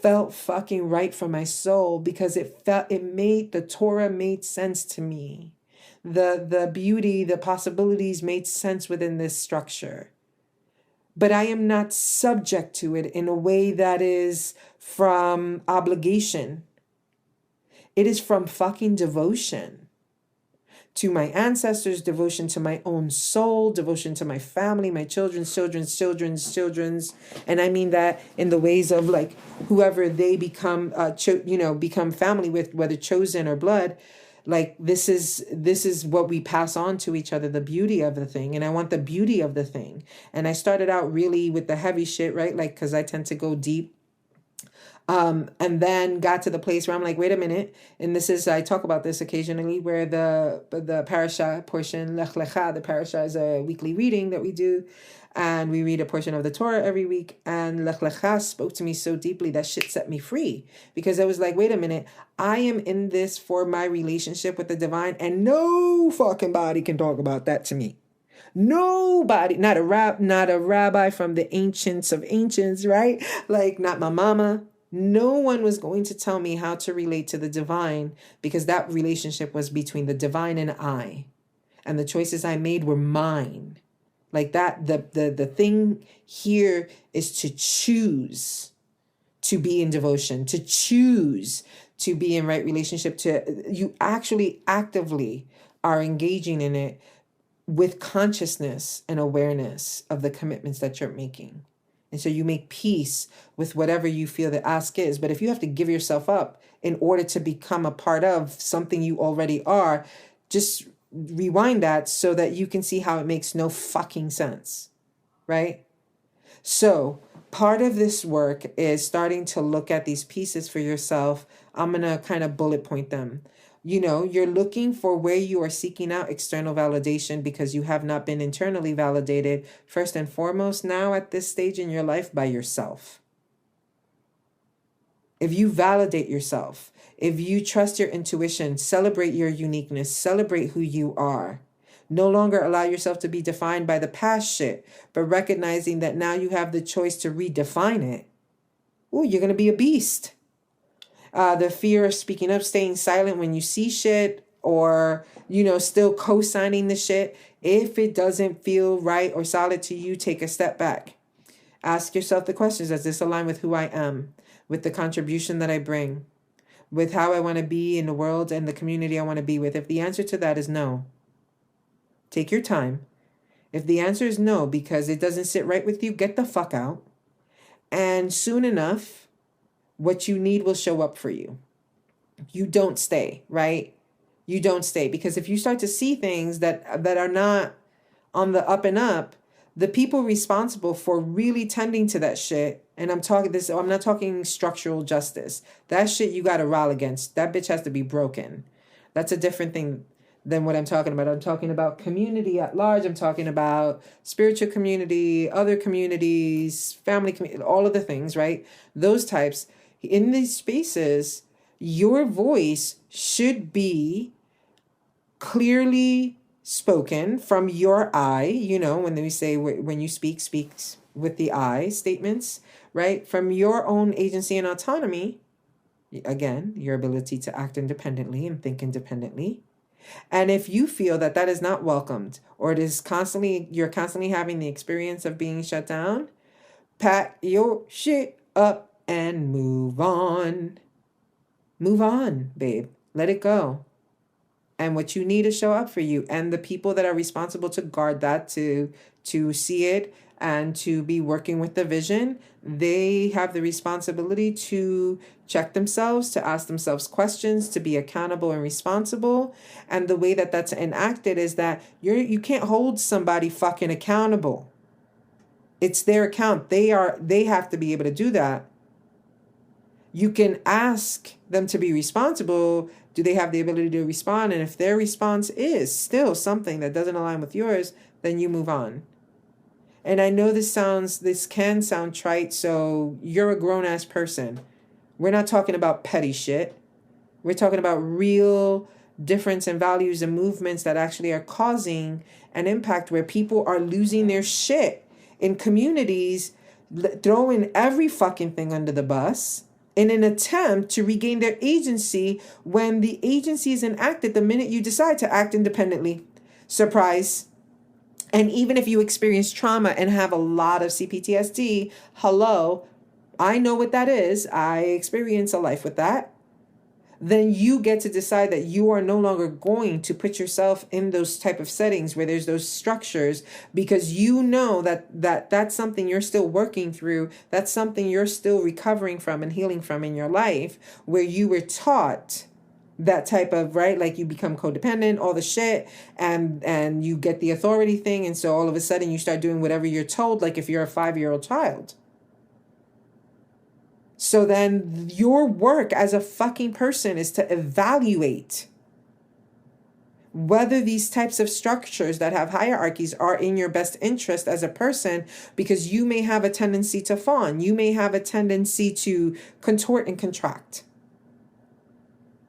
Felt fucking right for my soul because the Torah made sense to me. The beauty, the possibilities made sense within this structure. But I am not subject to it in a way that is from obligation. It is from fucking devotion to my ancestors, devotion to my own soul, devotion to my family, my children's. And I mean that in the ways of like whoever they become, become family with, whether chosen or blood. Like this is what we pass on to each other, the beauty of the thing. And I want the beauty of the thing. And I started out really with the heavy shit, right? Like, cause I tend to go deep. And then got to the place where I'm like, wait a minute. And I talk about this occasionally, where the parasha portion, Lech Lecha, the parasha is a weekly reading that we do. And we read a portion of the Torah every week. And Lech Lecha spoke to me so deeply that shit set me free. Because I was like, wait a minute. I am in this for my relationship with the divine. And no fucking body can talk about that to me. Nobody, not a rabbi from the ancients of ancients, right? Like not my mama. No one was going to tell me how to relate to the divine because that relationship was between the divine and I. And the choices I made were mine. Like that, the thing here is to choose to be in devotion, to choose to be in right relationship. You actually actively are engaging in it with consciousness and awareness of the commitments that you're making. And so you make peace with whatever you feel the ask is. But if you have to give yourself up in order to become a part of something you already are, just rewind that so that you can see how it makes no fucking sense, right? So part of this work is starting to look at these pieces for yourself. I'm going to kind of bullet point them. You're looking for where you are seeking out external validation because you have not been internally validated, first and foremost, now at this stage in your life by yourself. If you validate yourself, if you trust your intuition, celebrate your uniqueness, celebrate who you are. No longer allow yourself to be defined by the past shit, but recognizing that now you have the choice to redefine it. Ooh, you're going to be a beast. The fear of speaking up, staying silent when you see shit, or, still co-signing the shit. If it doesn't feel right or solid to you, take a step back. Ask yourself the questions. Does this align with who I am, with the contribution that I bring, with how I want to be in the world and the community I want to be with? If the answer to that is no, take your time. If the answer is no, because it doesn't sit right with you, get the fuck out. And soon enough, what you need will show up for you. You don't stay, right? You don't stay. Because if you start to see things that are not on the up and up, the people responsible for really tending to that shit, and I'm not talking structural justice. That shit you got to roll against. That bitch has to be broken. That's a different thing than what I'm talking about. I'm talking about community at large. I'm talking about spiritual community, other communities, family community, all of the things, right? Those types. In these spaces, your voice should be clearly spoken from your I, when we say when you speaks with the I statements, right? From your own agency and autonomy, again, your ability to act independently and think independently, And if you feel that that is not welcomed, or you're constantly having the experience of being shut down, pack your shit up and move on. Move on, babe. Let it go. And what you need to show up for you, and the people that are responsible to guard that, to see it and to be working with the vision, they have the responsibility to check themselves, to ask themselves questions, to be accountable and responsible. And the way that that's enacted is that you can't hold somebody fucking accountable. It's their account. They have to be able to do that. You can ask them to be responsible. Do they have the ability to respond? And if their response is still something that doesn't align with yours, then you move on. And I know this can sound trite, so you're a grown-ass person. We're not talking about petty shit. We're talking about real difference in values and movements that actually are causing an impact where people are losing their shit in communities, throwing every fucking thing under the bus in an attempt to regain their agency, when the agency is enacted the minute you decide to act independently. Surprise. And even if you experience trauma and have a lot of CPTSD, hello, I know what that is. I experience a life with that. Then you get to decide that you are no longer going to put yourself in those type of settings where there's those structures, because you know that's something you're still working through. That's something you're still recovering from and healing from in your life, where you were taught that type of, right? Like you become codependent, all the shit, and you get the authority thing. And so all of a sudden you start doing whatever you're told, like if you're a 5-year-old child. So then your work as a fucking person is to evaluate whether these types of structures that have hierarchies are in your best interest as a person, because you may have a tendency to fawn. You may have a tendency to contort and contract.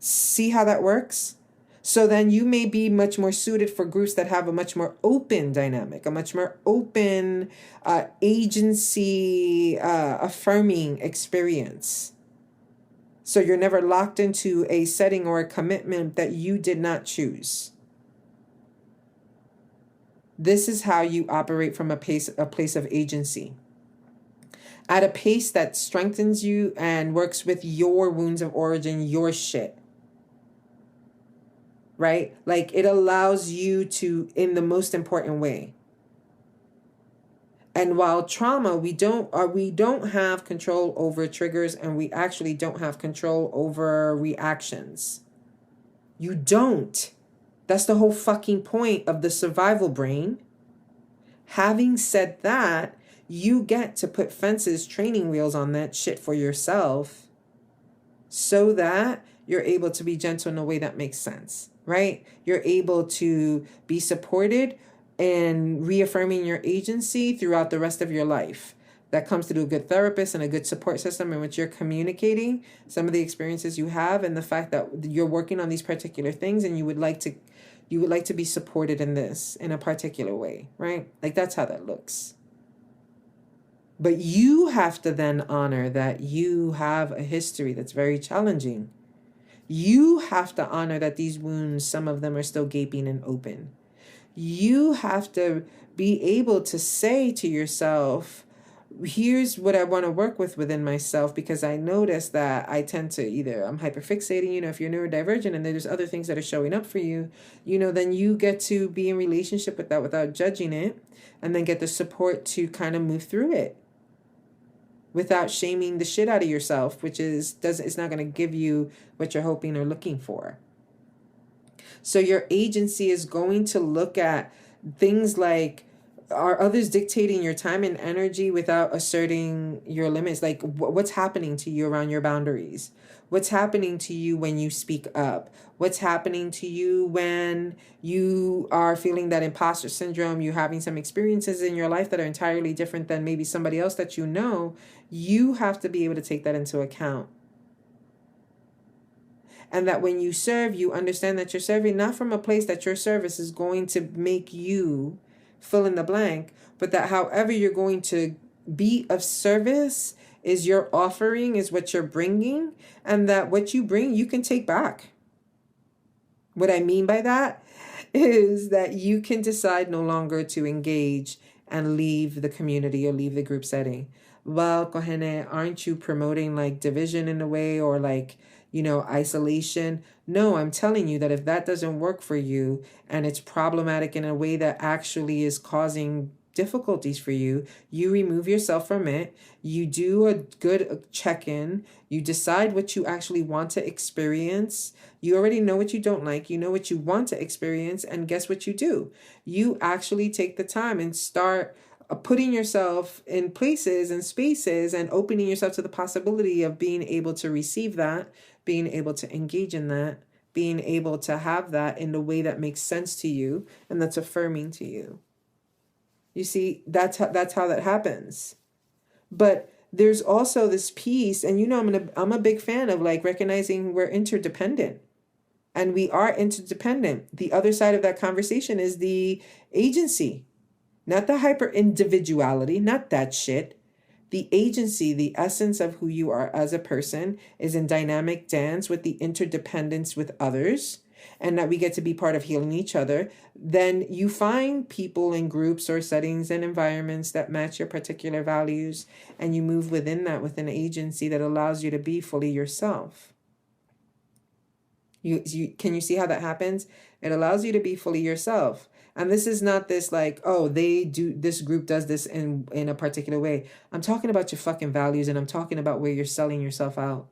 See how that works? So then you may be much more suited for groups that have a much more open dynamic, a much more open agency affirming experience. So you're never locked into a setting or a commitment that you did not choose. This is how you operate from a place of agency, at a pace that strengthens you and works with your wounds of origin, your shit. Right? Like it allows you to, in the most important way. And while trauma, we don't have control over triggers, and we actually don't have control over reactions. You don't. That's the whole fucking point of the survival brain. Having said that, you get to put fences, training wheels on that shit for yourself, so that you're able to be gentle in a way that makes sense. Right? You're able to be supported and reaffirming your agency throughout the rest of your life. That comes through a good therapist and a good support system in which you're communicating some of the experiences you have, and the fact that you're working on these particular things, and you would like to be supported in this in a particular way, right? Like that's how that looks. But you have to then honor that you have a history that's very challenging. You have to honor that these wounds, some of them are still gaping and open. You have to be able to say to yourself, here's what I want to work with within myself, because I notice that I tend to I'm hyperfixating, if you're neurodivergent and there's other things that are showing up for you, then you get to be in relationship with that without judging it, and then get the support to kind of move through it without shaming the shit out of yourself, which it's not going to give you what you're hoping or looking for. So your agency is going to look at things like, are others dictating your time and energy without asserting your limits? Like what's happening to you around your boundaries? What's happening to you when you speak up? What's happening to you when you are feeling that imposter syndrome? You're having some experiences in your life that are entirely different than maybe somebody else that you know. You have to be able to take that into account. And that when you serve, you understand that you're serving not from a place that your service is going to make you fill in the blank, but that however you're going to be of service is your offering, is what you're bringing, and that what you bring, you can take back. What I mean by that is that you can decide no longer to engage and leave the community or leave the group setting. Well, Kohenet, aren't you promoting like division in a way, or like, isolation? No, I'm telling you that if that doesn't work for you and it's problematic in a way that actually is causing difficulties for you, you remove yourself from it. You do a good check-in. You decide what you actually want to experience. You already know what you don't like. You know what you want to experience. And guess what you do? You actually take the time and start putting yourself in places and spaces and opening yourself to the possibility of being able to receive that, being able to engage in that, being able to have that in the way that makes sense to you and that's affirming to you. You see, that's how that happens. But there's also this piece, and I'm a big fan of like recognizing we're interdependent. And we are interdependent. The other side of that conversation is the agency, not the hyper individuality, not that shit. The agency, the essence of who you are as a person, is in dynamic dance with the interdependence with others, and that we get to be part of healing each other. Then you find people in groups or settings and environments that match your particular values, and you move within that with an agency that allows you to be fully yourself. Can you see how that happens? It allows you to be fully yourself. And this is not this like, oh, this group does this in a particular way. I'm talking about your fucking values, and I'm talking about where you're selling yourself out.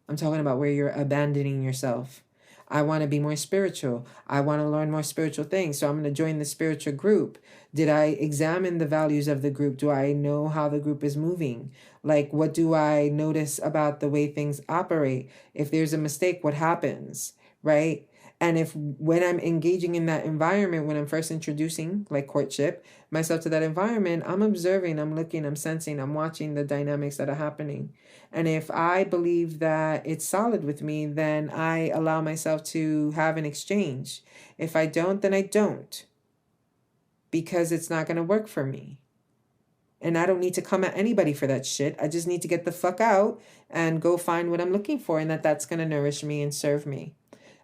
I'm talking about where you're abandoning yourself. I want to be more spiritual. I want to learn more spiritual things. So I'm going to join the spiritual group. Did I examine the values of the group? Do I know how the group is moving? Like, what do I notice about the way things operate? If there's a mistake, what happens? Right? And when I'm engaging in that environment, when I'm first introducing like courtship myself to that environment, I'm observing, I'm looking, I'm sensing, I'm watching the dynamics that are happening. And if I believe that it's solid with me, then I allow myself to have an exchange. If I don't, then I don't, because it's not going to work for me. And I don't need to come at anybody for that shit. I just need to get the fuck out and go find what I'm looking for, and that's going to nourish me and serve me.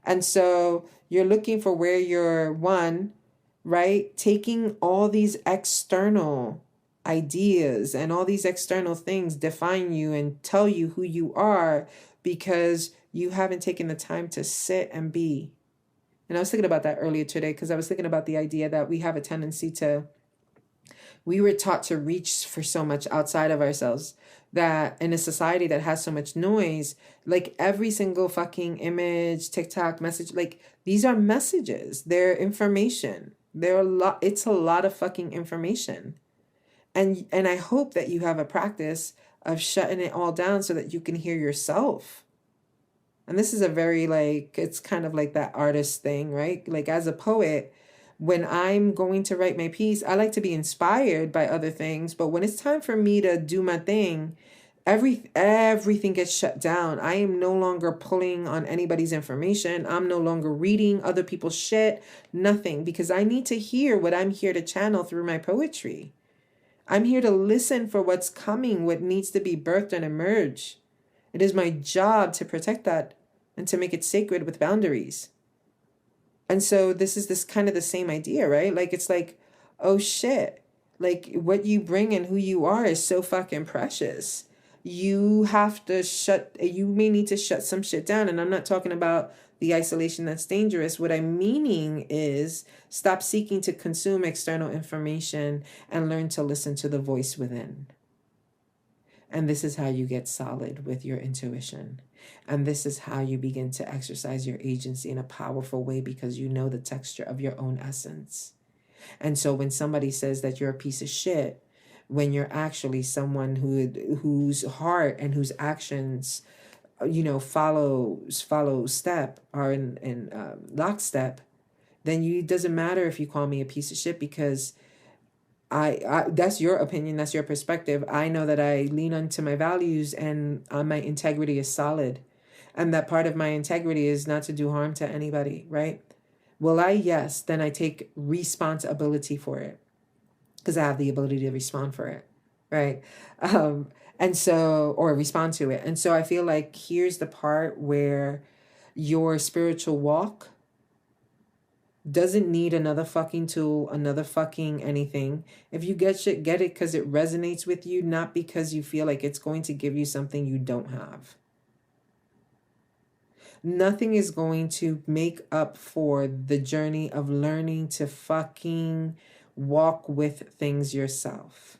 And so you're looking for where you're right? Taking all these external ideas and all these external things define you and tell you who you are, because you haven't taken the time to sit and be. And I was thinking about that earlier today, because I was thinking about the idea that we have a tendency we were taught to reach for so much outside of ourselves, that in a society that has so much noise, like every single fucking image, TikTok message, like these are messages, they're information. It's a lot of fucking information. And I hope that you have a practice of shutting it all down so that you can hear yourself. And this is a very it's kind of like that artist thing, right? Like as a poet, when I'm going to write my piece, I like to be inspired by other things. But when it's time for me to do my thing, everything gets shut down. I am no longer pulling on anybody's information. I'm no longer reading other people's shit, nothing, because I need to hear what I'm here to channel through my poetry. I'm here to listen for what's coming, what needs to be birthed and emerge. It is my job to protect that and to make it sacred with boundaries. And so this is this kind of the same idea, right? Like, it's like, oh shit, like what you bring and who you are is so fucking precious. You may need to shut some shit down. And I'm not talking about the isolation that's dangerous. What I'm meaning is stop seeking to consume external information and learn to listen to the voice within. And this is how you get solid with your intuition. And this is how you begin to exercise your agency in a powerful way, because you know the texture of your own essence. And so when somebody says that you're a piece of shit, when you're actually someone whose heart and whose actions, follow step, are in lockstep, then it doesn't matter if you call me a piece of shit, because I that's your opinion, that's your perspective. I know that I lean onto my values, and my integrity is solid. And that part of my integrity is not to do harm to anybody, right? Will I? Yes. Then I take responsibility for it, because I have the ability to respond for it, right? Or respond to it. And so I feel like here's the part where your spiritual walk Doesn't need another fucking tool, another fucking anything. If you get shit, get it because it resonates with you, not because you feel like it's going to give you something you don't have. Nothing is going to make up for the journey of learning to fucking walk with things yourself.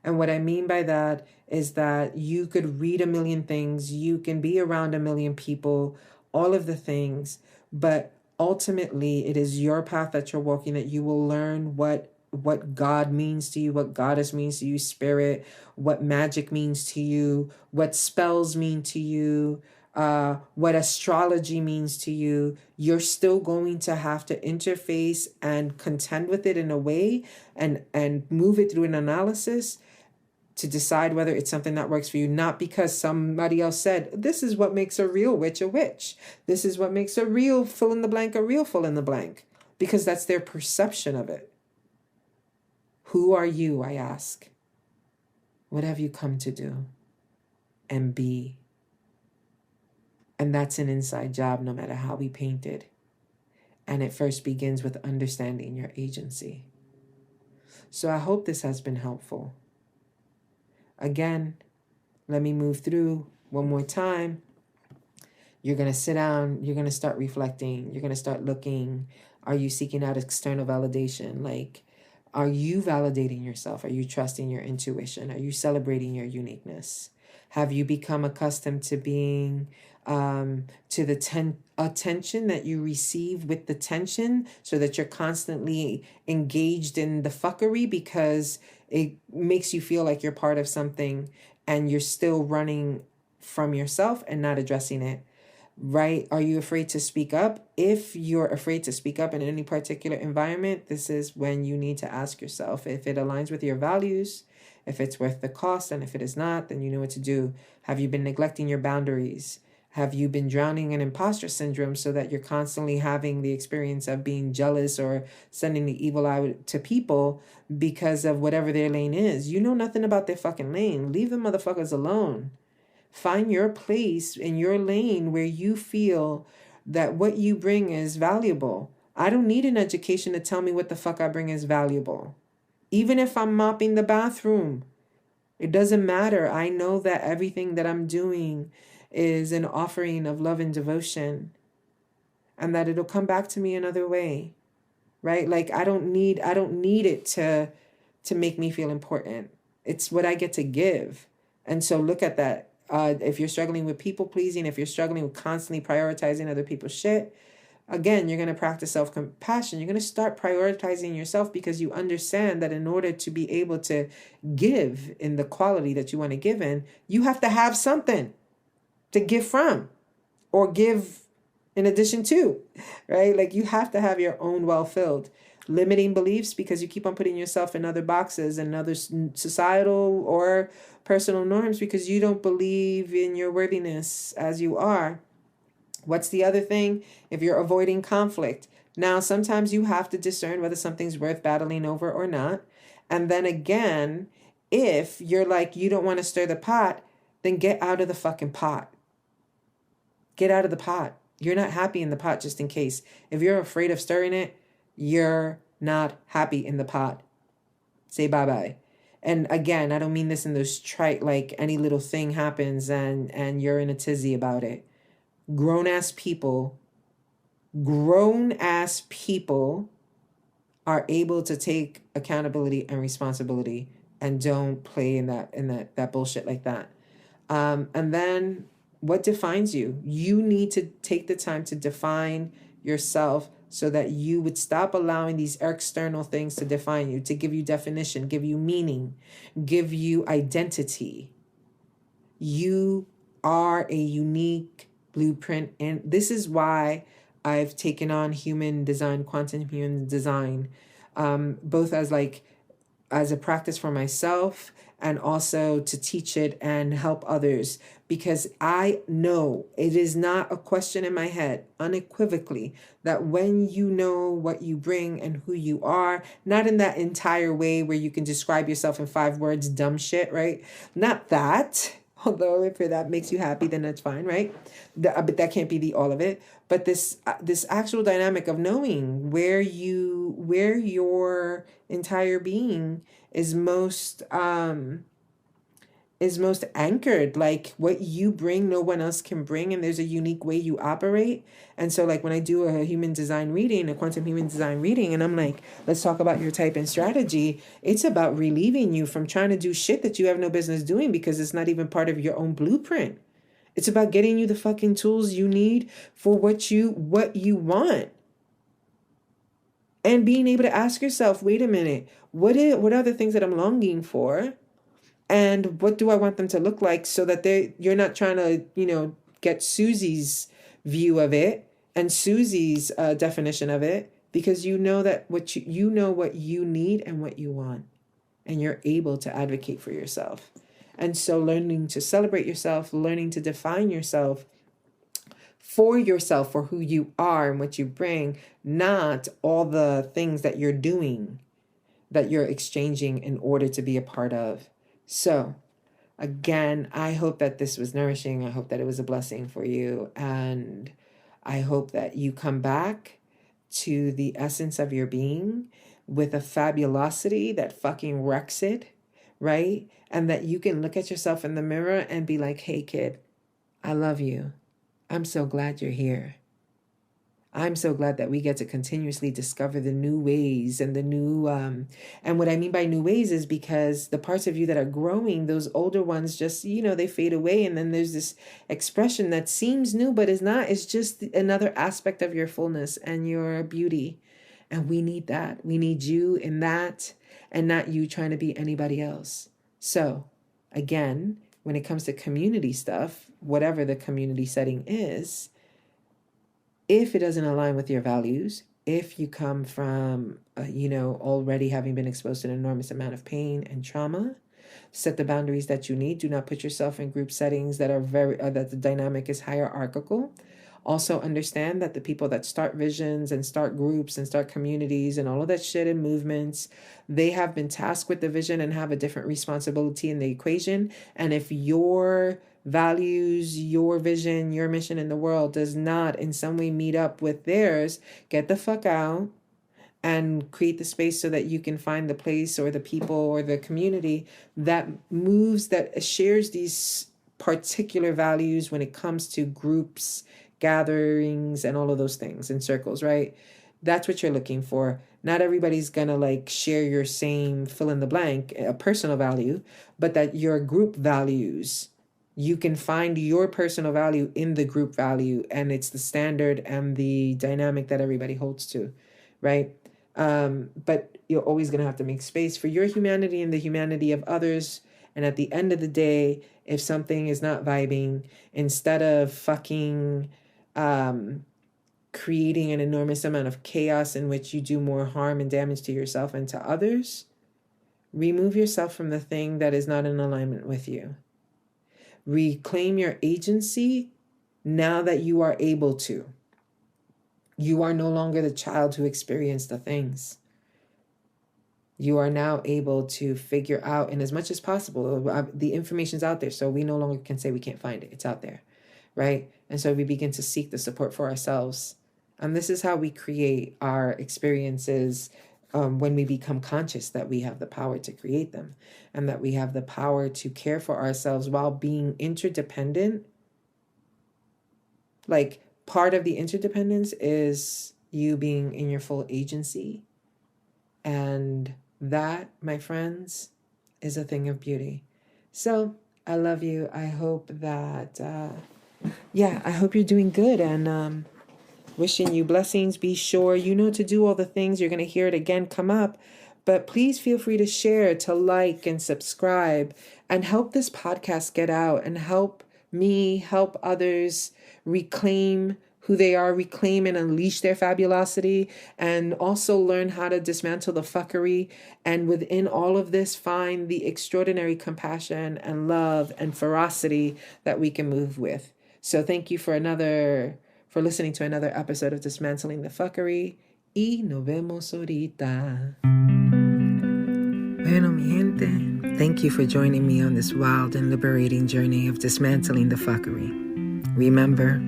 And what I mean by that is that you could read a million things, you can be around a million people, all of the things, but ultimately it is your path that you're walking, that you will learn what God means to you, what goddess means to you, spirit, what magic means to you, what spells mean to you, what astrology means to you. You're still going to have to interface and contend with it in a way and move it through an analysis to decide whether it's something that works for you, not because somebody else said, this is what makes a real witch a witch. This is what makes a real fill in the blank a real fill in the blank, because that's their perception of it. Who are you, I ask? What have you come to do and be? And that's an inside job, no matter how we paint it. And it first begins with understanding your agency. So I hope this has been helpful. Again, let me move through one more time. You're going to sit down. You're going to start reflecting. You're going to start looking. Are you seeking out external validation? Like, are you validating yourself? Are you trusting your intuition? Are you celebrating your uniqueness? Have you become accustomed to being to the attention that you receive with the tension, so that you're constantly engaged in the fuckery because it makes you feel like you're part of something and you're still running from yourself and not addressing it, right? Are you afraid to speak up? If you're afraid to speak up in any particular environment, this is when you need to ask yourself if it aligns with your values, if it's worth the cost, and if it is not, then you know what to do. Have you been neglecting your boundaries? Have you been drowning in imposter syndrome so that you're constantly having the experience of being jealous or sending the evil out to people because of whatever their lane is? You know nothing about their fucking lane. Leave the motherfuckers alone. Find your place in your lane where you feel that what you bring is valuable. I don't need an education to tell me what the fuck I bring is valuable. Even if I'm mopping the bathroom, it doesn't matter. I know that everything that I'm doing is an offering of love and devotion, and that it'll come back to me another way, right? Like I don't need it to make me feel important. It's what I get to give. And so look at that. If you're struggling with people pleasing, if you're struggling with constantly prioritizing other people's shit, again, you're going to practice self-compassion. You're going to start prioritizing yourself because you understand that in order to be able to give in the quality that you want to give in, you have to have something to give from or give in addition to, right? Like you have to have your own well filled. Limiting beliefs because you keep on putting yourself in other boxes and other societal or personal norms because you don't believe in your worthiness as you are. What's the other thing? If you're avoiding conflict. Now, sometimes you have to discern whether something's worth battling over or not. And then again, if you're like, you don't want to stir the pot, then get out of the fucking pot. Get out of the pot. You're not happy in the pot just in case. If you're afraid of stirring it, you're not happy in the pot. Say bye-bye. And again, I don't mean this in those trite, like any little thing happens and you're in a tizzy about it. Grown-ass people are able to take accountability and responsibility and don't play in that bullshit like that. And then what defines you? You need to take the time to define yourself so that you would stop allowing these external things to define you, to give you definition, give you meaning, give you identity. You are a unique blueprint. And this is why I've taken on human design, quantum human design, both as a practice for myself and also to teach it and help others, because I know it is not a question in my head unequivocally that when you know what you bring and who you are, not in that entire way where you can describe yourself in 5 words, dumb shit, right? Not that. Although if that makes you happy, then that's fine, right? But that can't be the all of it. But this actual dynamic of knowing where your entire being is most anchored, like what you bring no one else can bring, and there's a unique way you operate. And so like when I do a quantum human design reading, and I'm like, let's talk about your type and strategy, it's about relieving you from trying to do shit that you have no business doing because it's not even part of your own blueprint. It's about getting you the fucking tools you need for what you want, and being able to ask yourself, wait a minute, what are the things that I'm longing for? And what do I want them to look like, so that you're not trying to, get Susie's view of it and Susie's definition of it, because you know that what you need and what you want, and you're able to advocate for yourself. And so learning to celebrate yourself, learning to define yourself for who you are and what you bring, not all the things that you're doing, that you're exchanging in order to be a part of. So, again, I hope that this was nourishing. I hope that it was a blessing for you. And I hope that you come back to the essence of your being with a fabulosity that fucking wrecks it, right? And that you can look at yourself in the mirror and be like, hey, kid, I love you. I'm so glad you're here. I'm so glad that we get to continuously discover the new ways and the new, and what I mean by new ways is because the parts of you that are growing, those older ones just, they fade away. And then there's this expression that seems new, but is not. It's just another aspect of your fullness and your beauty. And we need that. We need you in that, and not you trying to be anybody else. So again, when it comes to community stuff, whatever the community setting is, if it doesn't align with your values, if you come from, already having been exposed to an enormous amount of pain and trauma, set the boundaries that you need. Do not put yourself in group settings that are that the dynamic is hierarchical. Also understand that the people that start visions and start groups and start communities and all of that shit and movements, they have been tasked with the vision and have a different responsibility in the equation. And if your values, your vision, your mission in the world does not in some way meet up with theirs, get the fuck out and create the space so that you can find the place or the people or the community that shares these particular values when it comes to groups, gatherings, and all of those things in circles, right? That's what you're looking for. Not everybody's gonna share your same fill in the blank, a personal value, but that your group values, you can find your personal value in the group value, and it's the standard and the dynamic that everybody holds to, right? But you're always going to have to make space for your humanity and the humanity of others. And at the end of the day, if something is not vibing, instead of fucking creating an enormous amount of chaos in which you do more harm and damage to yourself and to others, remove yourself from the thing that is not in alignment with you. Reclaim your agency now that you are able to. You are no longer the child who experienced the things. You are now able to figure out, and as much as possible, the information's out there, so we no longer can say we can't find it. It's out there, right? And so we begin to seek the support for ourselves. And this is how we create our experiences when we become conscious that we have the power to create them and that we have the power to care for ourselves while being interdependent. Part of the interdependence is you being in your full agency. And that, my friends, is a thing of beauty. So I love you. I hope that, I hope you're doing good, and wishing you blessings. Be sure to do all the things. You're going to hear it again come up. But please feel free to share, to like and subscribe, and help this podcast get out, and help me help others reclaim who they are, reclaim and unleash their fabulosity, and also learn how to dismantle the fuckery. And within all of this, find the extraordinary compassion and love and ferocity that we can move with. So thank you for listening to another episode of Dismantling the Fuckery. Y nos vemos ahorita. Bueno, mi gente, thank you for joining me on this wild and liberating journey of dismantling the fuckery. Remember,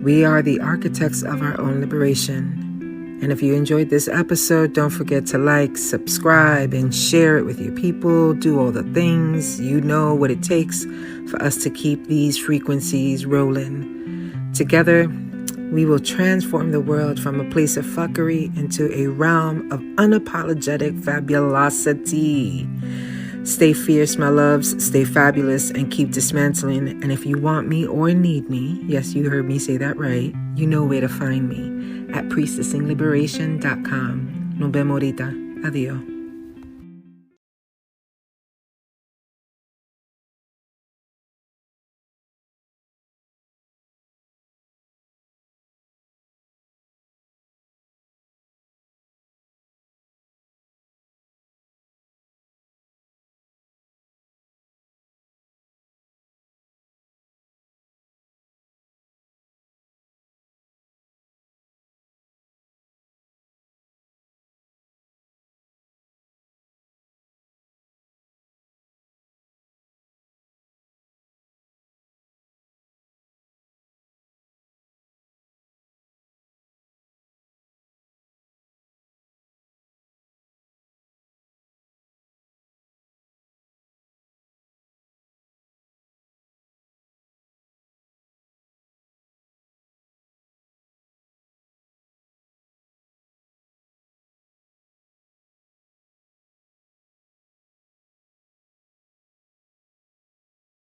we are the architects of our own liberation. And if you enjoyed this episode, don't forget to like, subscribe, and share it with your people. Do all the things. You know what it takes for us to keep these frequencies rolling. Together, we will transform the world from a place of fuckery into a realm of unapologetic fabulosity. Stay fierce, my loves. Stay fabulous and keep dismantling. And if you want me or need me, yes, you heard me say that right, you know where to find me at priestessingliberation.com. Nos vemos ahorita. Adiós.